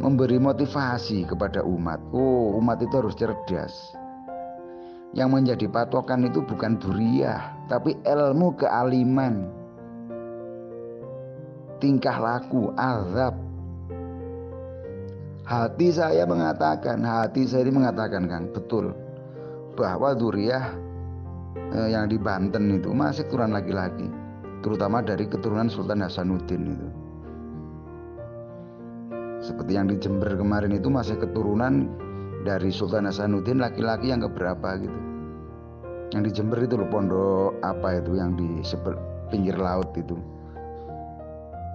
Memberi motivasi kepada umat. Oh, umat itu harus cerdas. Yang menjadi patokan itu bukan duriah, tapi ilmu kealiman, tingkah laku, azab. Hati saya ini mengatakan Kang, betul bahwa duriah yang di Banten itu masih keturunan laki-laki, terutama dari keturunan Sultan Hasanuddin itu. Seperti yang di Jember kemarin itu masih keturunan dari Sultan Hasanuddin laki-laki yang keberapa gitu. Yang di Jember itu loh, pondok apa itu yang di pinggir laut itu,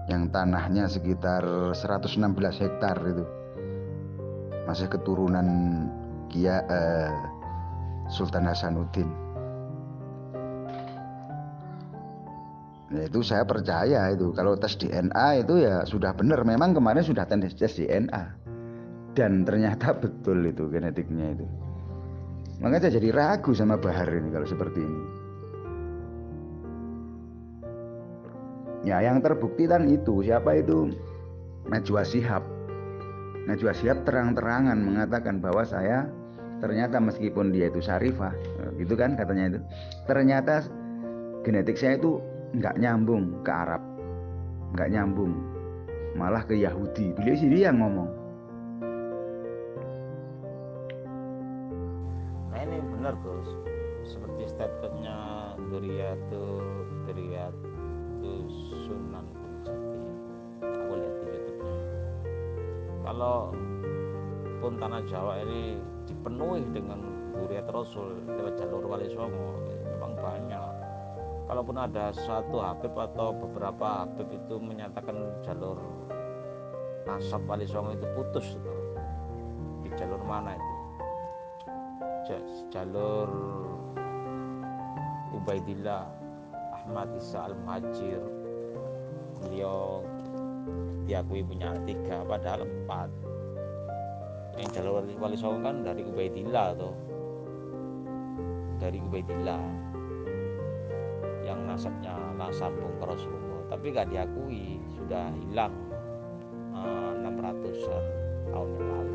yang tanahnya sekitar 116 hektar itu, masih keturunan Sultan Hasanuddin. Nah, itu saya percaya itu kalau tes DNA itu ya sudah benar, memang kemarin sudah tes DNA dan ternyata betul itu genetiknya itu. Makanya saya jadi ragu sama Bahar ini kalau seperti ini. Ya yang terbukti kan itu, siapa itu? Najwa Shihab. Najwa Shihab terang-terangan mengatakan bahwa saya ternyata meskipun dia itu Syarifah, gitu kan katanya itu, ternyata genetik saya itu nggak nyambung ke Arab, nggak nyambung, malah ke Yahudi. Beliau sendiri yang ngomong. Nah ini benar Gus, seperti statementnya Duriyatus Sunan Gunjati. Aku lihat di YouTube-nya. Kalau pun tanah Jawa ini dipenuhi dengan Duriyat Rasul lewat jalur Wali Songo, memang banyak. Kalaupun ada satu Habib atau beberapa Habib itu menyatakan jalur nasab Wali Songo itu putus itu. Di jalur mana itu? Jalur Ubaidillah Ahmad Isa Al-Muhajir, beliau diakui punya anak 3 padahal 4. Yang jalur Wali Songo kan dari Ubaidillah tuh, dari Ubaidillah yang nasabnya sambung ke Rasulullah, tapi gak diakui, sudah hilang 600-an tahun yang lalu.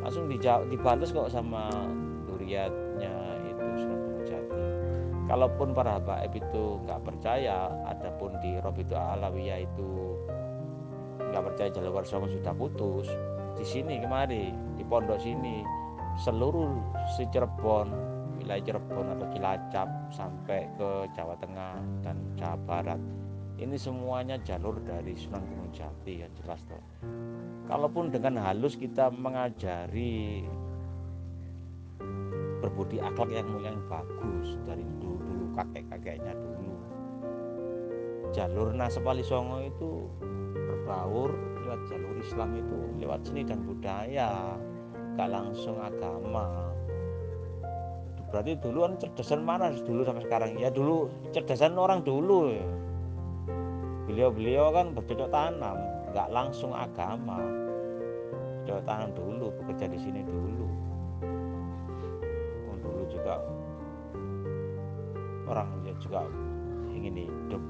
Langsung dibalas kok sama Duriyatnya itu Sunan Gunung Jati. Kalaupun para habaib itu nggak percaya, adapun di Robitul Alawiyah itu nggak percaya jalur Wali Songo sudah putus, di sini kemari di pondok sini seluruh si Cirebon, wilayah Cirebon atau Cilacap sampai ke Jawa Tengah dan Jawa Barat, ini semuanya jalur dari Sunan Gunung Jati, ya jelas toh. Kalaupun dengan halus kita mengajari berbudi akhlak yang bagus dari dulu kakek-kakeknya dulu, jalur nasab Wali Songo itu berbaur lewat jalur Islam itu lewat seni dan budaya, gak langsung agama. Berarti dulu kan cerdasan mana dulu sampai sekarang? Ya dulu cerdasan orang dulu ya. Beliau kan bercocok tanam, nggak langsung agama. Bercocok tanam dulu, bekerja di sini dulu. Dulu juga orang juga ingin hidup,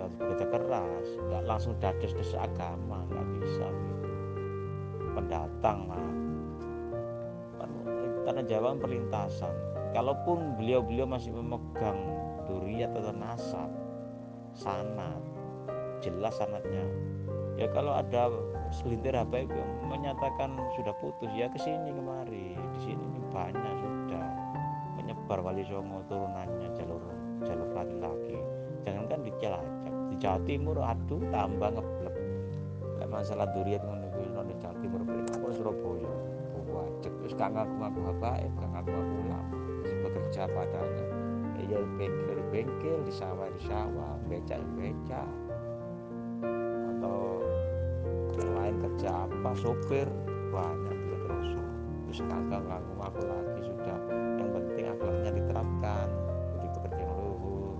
ya bekerja keras, nggak langsung dados agama, nggak bisa gitu. Pendatang lah. Tanah Jawa perlintasan. Kalaupun beliau masih memegang duriyat atau nasab, sanad, jelas sanadnya. Ya kalau ada segelintir habaib yang menyatakan sudah putus, ya kesini kemari, di sini banyak sudah menyebar Wali Songo turunannya jalur laki-laki. Jangankan di Cilacap, di Jawa Timur, aduh tambah ngeblek. Masalah duriyat ngono kuwi nang Jawa Timur, apa Surabaya. Terus gak ngaku-ngaku habaib, gak ngaku-ngaku ulama, masih bekerja padanya. Ya bengkel di bengkel, di sawah di sawah, becak di becak, atau yang lain kerja apa, sopir, banyak juga terus. Terus gak ngaku-ngaku lagi sudah. Yang penting akhlaknya diterapkan, jadi pekerjaan luhur,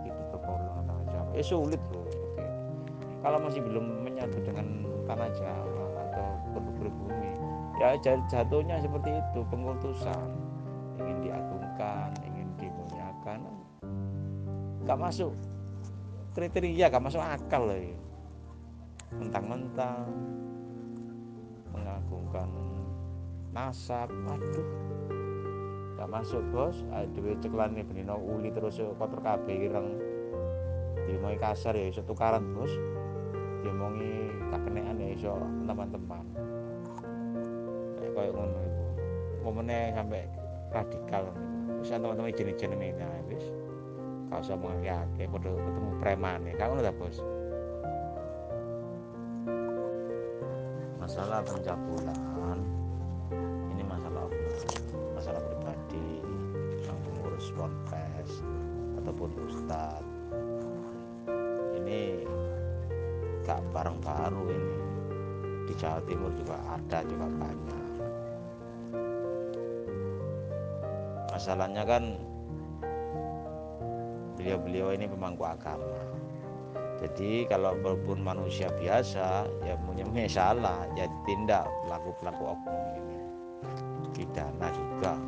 hidup bergolongan tanggung jawab. Sulit loh. kalau masih belum menyatu dengan tanah Jawa atau pribumi, ya jatuhnya seperti itu, pengkultusan, ingin diagungkan, ingin dimuliakan, nggak masuk kriteria, nggak masuk akal loh ya. Mentang-mentang mengagungkan nasab, waduh, nggak masuk bos. Dewe ceklane benino uli terus kotor kabeh ireng, diomongi kasar ya iso tukaran bos, diomongi kakenean ya iso teman-teman. Kayak ngono itu momennya sampai radikal wis teman-teman jenis-jenis ini nah, wis gak usah mengake ketemu preman ya kan ngono ta bos. Masalah pencabulan ini masalah pribadi yang pengurus ponpes ataupun ustadz ini gak barang baru ini, di Jawa Timur juga ada juga banyak. Masalahnya kan beliau-beliau ini pemangku agama. Jadi kalau walaupun manusia biasa ya punya salah ya tindak pelaku oknum ini pidana juga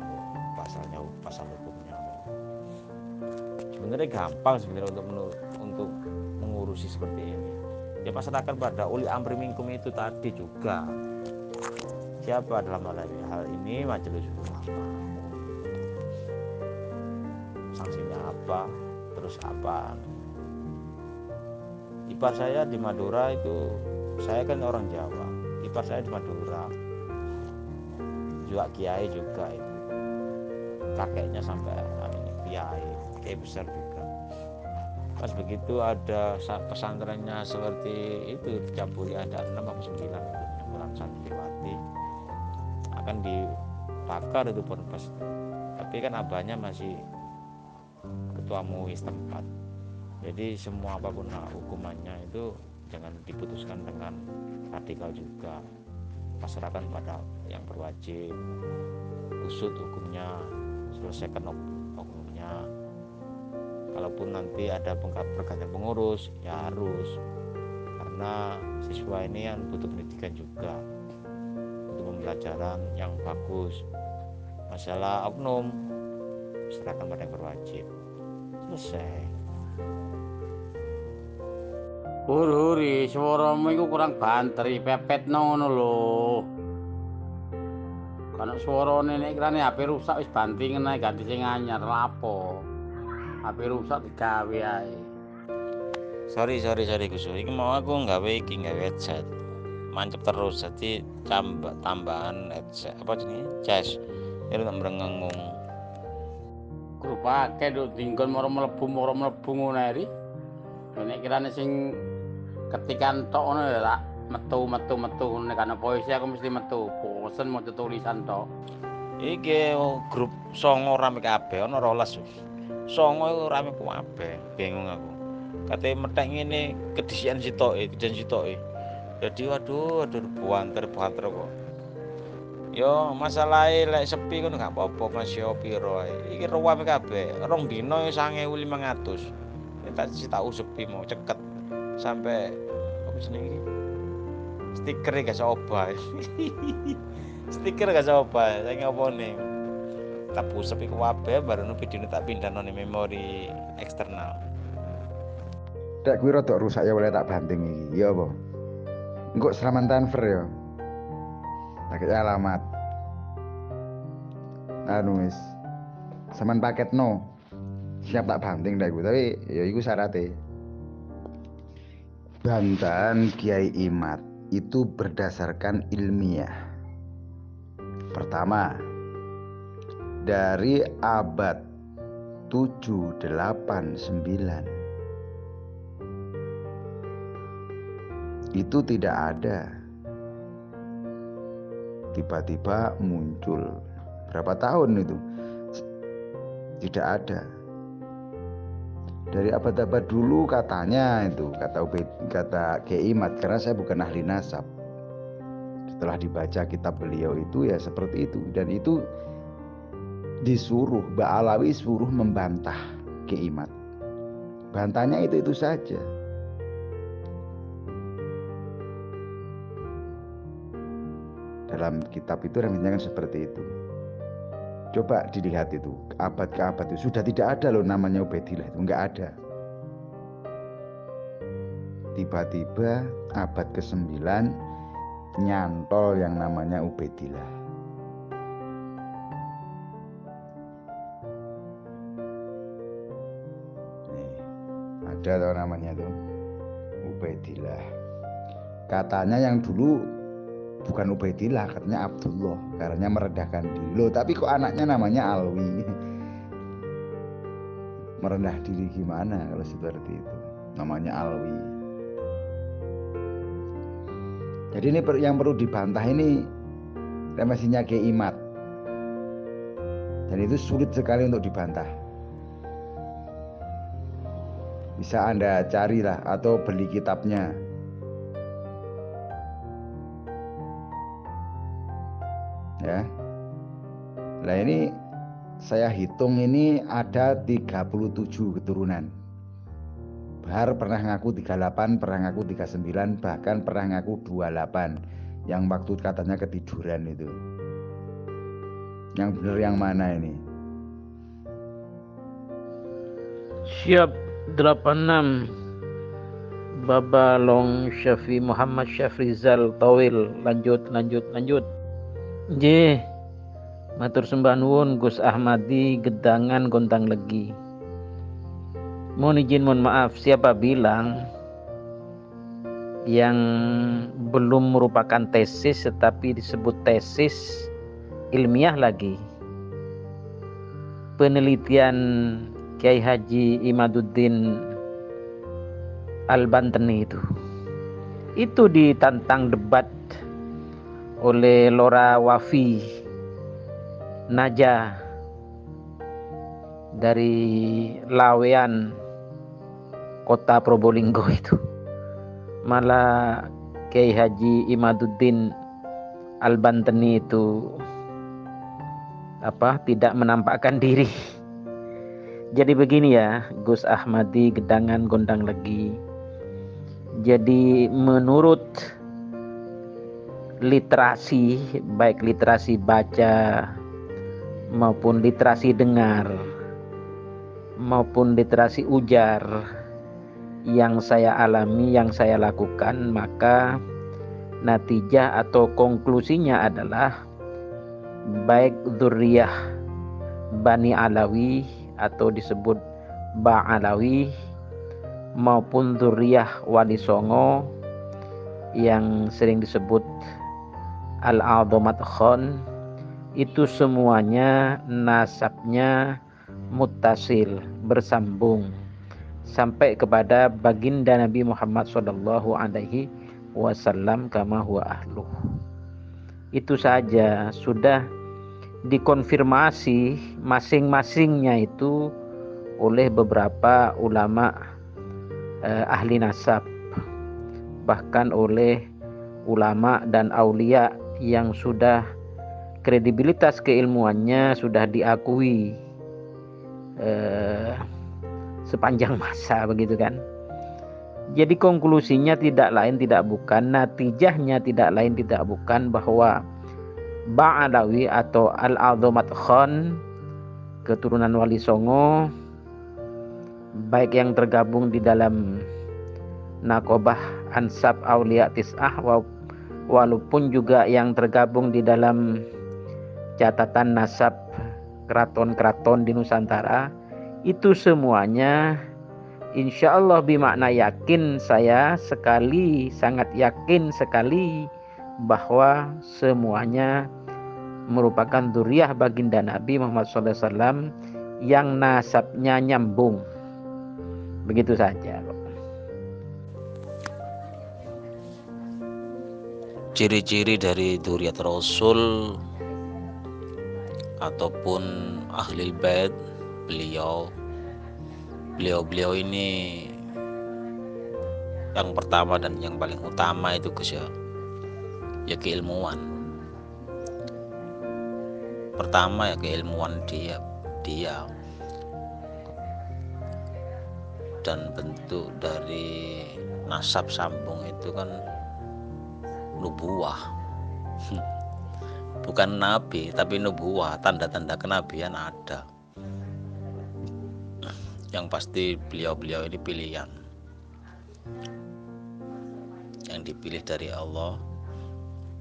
pasalnya, pasal hukumnya. Sebenarnya gampang sebenarnya untuk mengurusi seperti ini. Ya masyarakat pada uli amri minkum itu tadi juga. Siapa dalam hal ini Majelis Ulama. Sanksinya apa, terus apaan. Ipar saya di Madura itu, saya kan orang Jawa, ipar saya di Madura juga kiai juga itu, kakeknya sampai kiai besar juga. Pas begitu ada pesantrennya seperti itu dicampuri, ada 6 atau 9 itu orang santriwati akan dibakar itu ponpes, tapi kan abahnya masih ketua MUI setempat. Jadi semua apapun hukumannya itu jangan diputuskan dengan radikal juga. Pasrahkan pada yang berwajib, usut hukumnya, selesaikan oknumnya. Kalaupun nanti ada pergantian pengurus ya harus, karena siswa ini kan butuh pendidikan juga untuk pembelajaran yang bagus. Masalah oknum serahkan pada yang berwajib, selesai. Huri, suaramu itu kurang banter, pepet ngono lho. Karena suarane nek kirane HP rusak wis bantingan ae ganti sing anyar lapo. HP rusak digawe ae. Sorry Gus. Iki mau aku nggawe headset. Mancep terus jadi tambahan headset apa jenenge? Cas. Ini tak merengengung. Grup akeh lho dinggon moro mlebu ngono ae. Nek kirane sing ketikan tok ngono ya tak metu nek ana puisi aku mesti metu. Bosen maca tulisan tok. Iki grup songo rame kabeh ana 12. Songo iku rame kabeh, bingung aku. Kate methek ngene kedisian sitoke. Jadi waduh buanter kok. Yo masalahe lek sepi ngono gak apa-apa Mas yo piro ae. Iki rame kabeh. 2 dina 9.500. Tak usepi mau ceket sampai apa jenenge stiker gak coba. Stiker gak coba, saya ngopone. Tak pusep iku kabeh baru video tak pindah nang memori eksternal. Dak kuwi rada rusak ya boleh tak banting iki. Ya apa? Engko seraman transfer ya. Tak alamat. Anu wis. Saman paket no. Siap tak banting dak iku, tapi ya iku syaratnya. Bantahan Kiai Imad itu berdasarkan ilmiah. Pertama, dari abad 7, 8, 9 itu tidak ada. Tiba-tiba muncul. Berapa tahun itu? Tidak ada. Dari abad-abad dulu katanya itu, kata Kiai Imad, karena saya bukan ahli nasab. Setelah dibaca kitab beliau itu ya seperti itu, dan itu disuruh Mbak Alawi suruh membantah Kiai Imad. Bantahnya itu saja. dalam kitab itu remehnya kan seperti itu. Coba dilihat itu, abad ke abad itu sudah tidak ada loh namanya Ubaidillah, itu enggak ada. Tiba-tiba abad ke-9 nyantol yang namanya Ubaidillah. Nih, ada loh namanya tuh Ubaidillah. Katanya yang dulu bukan Ubaidillah, katanya Abdullah, karena merendahkan diri. Loh, tapi kok anaknya namanya Alwi? Merendah diri gimana kalau seperti itu? Namanya Alwi. Jadi ini yang perlu dibantah ini remesinya Kiai Imad. Dan itu sulit sekali untuk dibantah. Bisa Anda carilah atau beli kitabnya. Ya. Nah ini saya hitung ini ada 37 keturunan. Bahar pernah ngaku 38, pernah ngaku 39, bahkan pernah ngaku 28. Yang waktu katanya ketiduran itu. Yang benar yang mana ini? Siap 86 Baba Long Syafi Muhammad Syafrizal Tawil. Lanjut. Nggih. Matur sembah nuwun Gus Ahmadi Gedangan Gontang Legi. Mohon maaf, siapa bilang yang belum merupakan tesis tetapi disebut tesis ilmiah lagi. Penelitian Kiai Haji Imaduddin Al-Bantani itu ditantang debat oleh Lora Wafi Naja dari Lawean kota Probolinggo itu. Malah Kiai Haji Imaduddin Al-Bantani itu tidak menampakkan diri. Jadi begini ya, Gus Ahmadi Gedangan Gondang Legi. Jadi menurut literasi, baik literasi baca maupun literasi dengar maupun literasi ujar yang saya alami, yang saya lakukan, maka natijah atau konklusinya adalah baik dzurriyah Bani Alawi atau disebut Ba'alawi maupun dzurriyah Wali Songo yang sering disebut Al-A'dhamat Khan, itu semuanya nasabnya muttasil, bersambung sampai kepada baginda Nabi Muhammad sallallahu alaihi wasallam kama huwa ahluh. Itu saja sudah dikonfirmasi masing-masingnya itu oleh beberapa ulama ahli nasab, bahkan oleh ulama dan aulia yang sudah kredibilitas keilmuannya sudah diakui sepanjang masa, begitu kan. Jadi konklusinya tidak lain tidak bukan, natijahnya tidak lain tidak bukan bahwa Ba'alawi atau Al-A'dhamat Khan, keturunan Wali Songo, baik yang tergabung di dalam Naqobah Ansab Aulia Tis'ah walaupun juga yang tergabung di dalam catatan nasab keraton-keraton di Nusantara, itu semuanya insya Allah bimakna yakin, saya sekali sangat yakin sekali bahwa semuanya merupakan dzurriyyah baginda Nabi Muhammad SAW yang nasabnya nyambung. Begitu saja. Ciri-ciri dari dzurriyyah Rasul ataupun ahli bait beliau ini, yang pertama dan yang paling utama itu Gus ya keilmuan. Pertama ya keilmuan dia dan bentuk dari nasab sambung itu kan nubuwah. bukan nabi tapi nubuwah, tanda-tanda kenabian ada. Yang pasti beliau-beliau ini pilihan yang dipilih dari Allah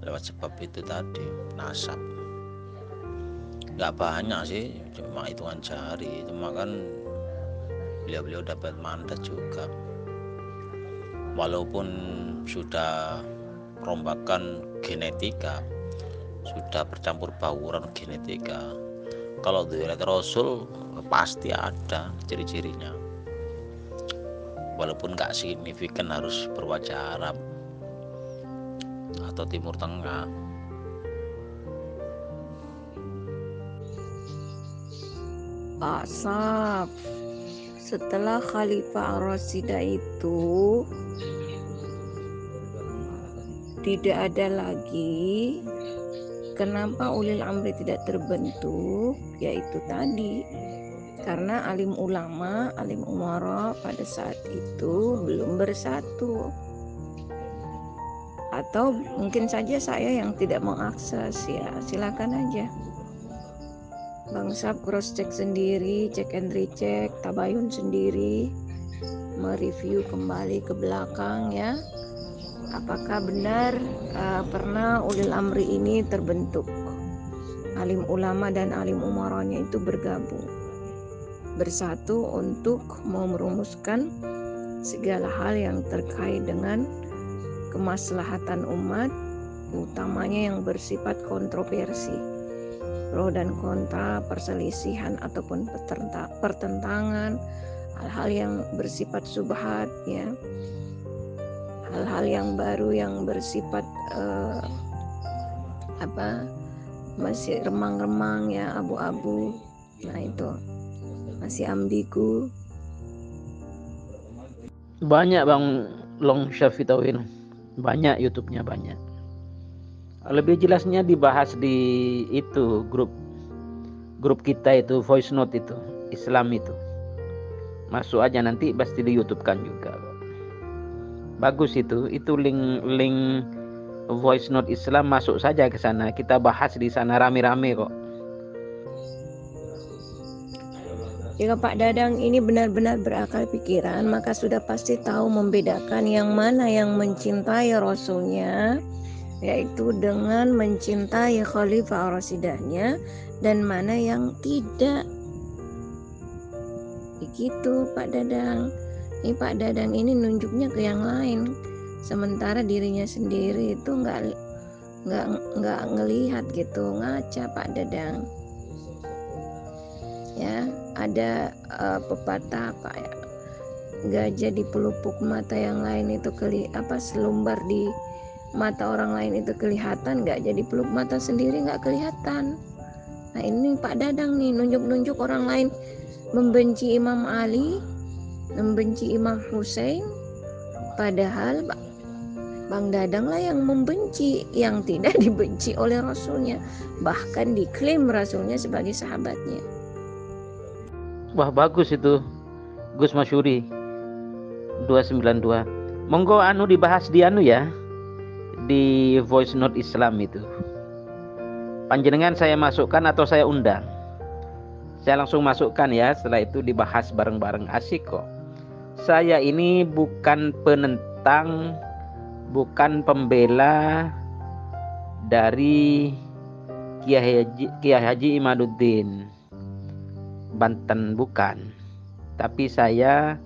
lewat sebab itu tadi, nasab. Nggak banyak sih, cuma hitungan jari, cuma kan beliau-beliau dapat mandat juga, walaupun sudah perombakan genetika, sudah bercampur bauran genetika. Kalau dzurriyyat Rasul pasti ada ciri-cirinya, walaupun nggak signifikan harus berwajah Arab atau Timur Tengah. Pak Saf, setelah Khalifah Ar-Rasyida itu tidak ada lagi, kenapa ulil amri tidak terbentuk? Yaitu tadi, karena alim ulama, alim umara pada saat itu belum bersatu. Atau mungkin saja saya yang tidak mengakses, ya silakan aja Bang Sab cross check sendiri, cek and recheck, tabayun sendiri, mereview kembali ke belakang ya, apakah benar pernah ulil amri ini terbentuk, alim ulama dan alim umaranya itu bergabung bersatu untuk mau merumuskan segala hal yang terkait dengan kemaslahatan umat, utamanya yang bersifat kontroversi, pro dan kontra, perselisihan ataupun pertentangan, hal-hal yang bersifat subhat ya, hal-hal yang baru yang bersifat masih remang-remang ya, abu-abu, nah itu masih ambigu. Banyak Bang Long Syafitawin, banyak YouTube-nya banyak. Lebih jelasnya dibahas di itu grup kita itu, voice note itu, Islam itu. Masuk aja nanti pasti di YouTube kan juga. Bagus itu link voice note Islam, masuk saja ke sana. Kita bahas di sana rame-rame kok. Jika Pak Dadang ini benar-benar berakal pikiran, maka sudah pasti tahu membedakan yang mana yang mencintai Rasulnya, yaitu dengan mencintai Khalifah Ar-Rasyidahnya, dan mana yang tidak. Begitu Pak Dadang. Ini Pak Dadang ini nunjuknya ke yang lain, sementara dirinya sendiri itu nggak ngelihat gitu, ngaca Pak Dadang. Ya, ada pepatah apa ya, gajah di pelupuk mata yang lain itu selumbar di mata orang lain itu kelihatan, nggak jadi pelupuk mata sendiri nggak kelihatan. Nah ini Pak Dadang nih nunjuk-nunjuk orang lain membenci Imam Ali, membenci Imam Hussein, padahal Bang Dadang lah yang membenci, yang tidak dibenci oleh Rasulnya, bahkan diklaim Rasulnya sebagai sahabatnya. Wah bagus itu Gus Masyuri 292. Monggo dibahas di ya, di voice note Islam itu. Panjenengan saya masukkan atau saya undang? Saya langsung masukkan ya, setelah itu dibahas bareng-bareng, asik kok. Saya ini bukan penentang, bukan pembela dari Kiai Haji Imaduddin Banten, bukan. Tapi saya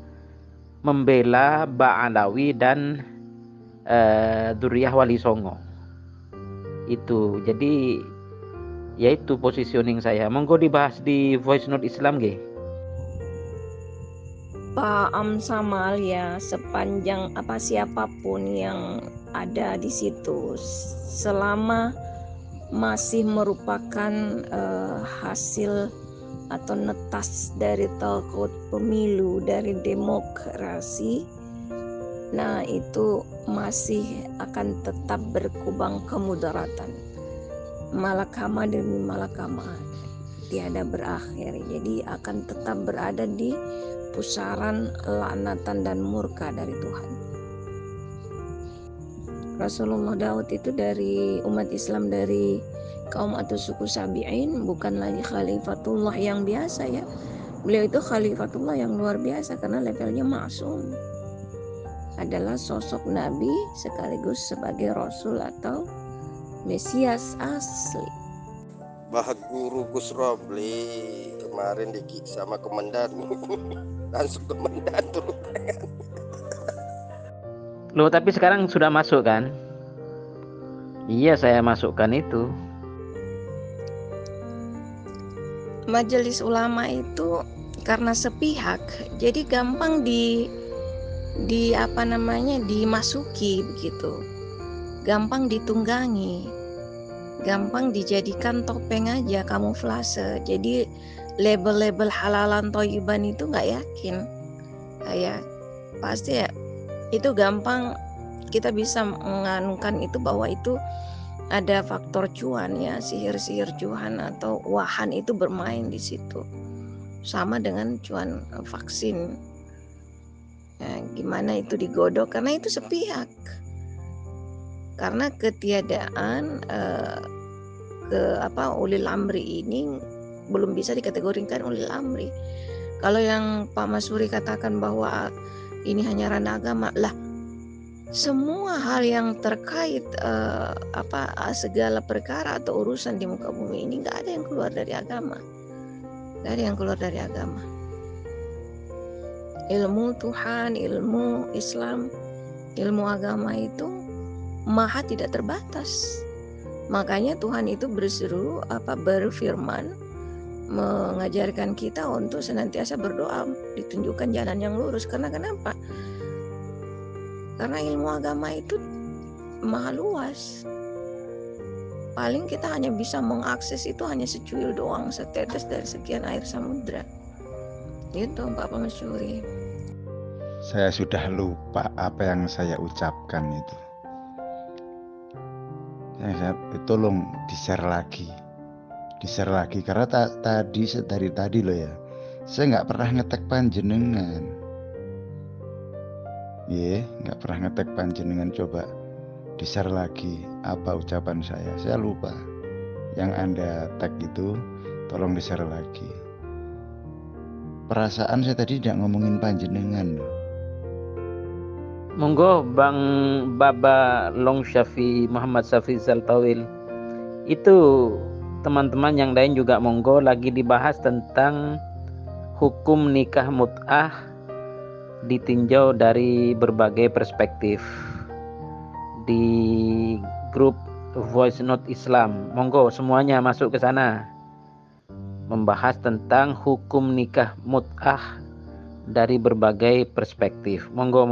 membela Ba'alawi dan Dzurriyyah Wali Songo. Itu. Jadi yaitu positioning saya. Monggo dibahas di voice note Islam nggih. Pak Amsamal ya, sepanjang siapapun yang ada di situ, selama masih merupakan hasil atau netas dari talkot pemilu, dari demokrasi, nah itu masih akan tetap berkubang kemudaratan, malakama demi malakama, tiada berakhir. Jadi akan tetap berada di pusaran laknatan dan murka dari Tuhan. Rasulullah Daud itu dari umat Islam dari kaum atau suku Sabi'in, bukan lagi khalifatullah yang biasa ya. Beliau itu khalifatullah yang luar biasa karena levelnya maksum. Adalah sosok nabi sekaligus sebagai rasul atau Mesias asli. Bah guru Gus Robli kemarin diki sama komandan langsung komandan turun tangan. Loh, tapi sekarang sudah masuk kan? Iya, saya masukkan itu. Majelis ulama itu karena sepihak, jadi gampang dimasuki begitu. Gampang ditunggangi. Gampang dijadikan topeng aja, kamuflase. Jadi label-label halalan toyiban itu nggak yakin. Ya, pasti ya itu gampang kita bisa menganukan itu bahwa itu ada faktor cuan ya, sihir-sihir cuan atau wahan itu bermain di situ. Sama dengan cuan vaksin. Nah, gimana itu digodok karena itu sepihak. Karena ketiadaan ulil amri ini belum bisa dikategorikan ulil amri. Kalau yang Pak Masuri katakan bahwa ini hanya ranah agama, lah semua hal yang terkait segala perkara atau urusan di muka bumi ini nggak ada yang keluar dari agama. Nggak ada yang keluar dari agama. Ilmu Tuhan, ilmu Islam, ilmu agama itu maha tidak terbatas. Makanya Tuhan itu berfirman mengajarkan kita untuk senantiasa berdoa, ditunjukkan jalan yang lurus. Karena kenapa? Karena ilmu agama itu maha luas. Paling kita hanya bisa mengakses itu hanya secuil doang, setetes dari sekian air samudra. Itu Pak Masuri. Saya sudah lupa apa yang saya ucapkan itu. Tolong di-share lagi karena dari tadi loh ya, saya nggak pernah ngetek panjenengan. Nggak pernah ngetek panjenengan. Coba di-share lagi apa ucapan saya lupa. Yang Anda tag itu tolong di-share lagi. Perasaan saya tadi tidak ngomongin panjenengan loh. Monggo Bang Baba Long Syafi Muhammad Syafi Zaltawil. Itu teman-teman yang lain juga monggo, lagi dibahas tentang hukum nikah mut'ah ditinjau dari berbagai perspektif di grup Voice Note Islam. Monggo semuanya masuk ke sana, membahas tentang hukum nikah mut'ah dari berbagai perspektif. Monggo.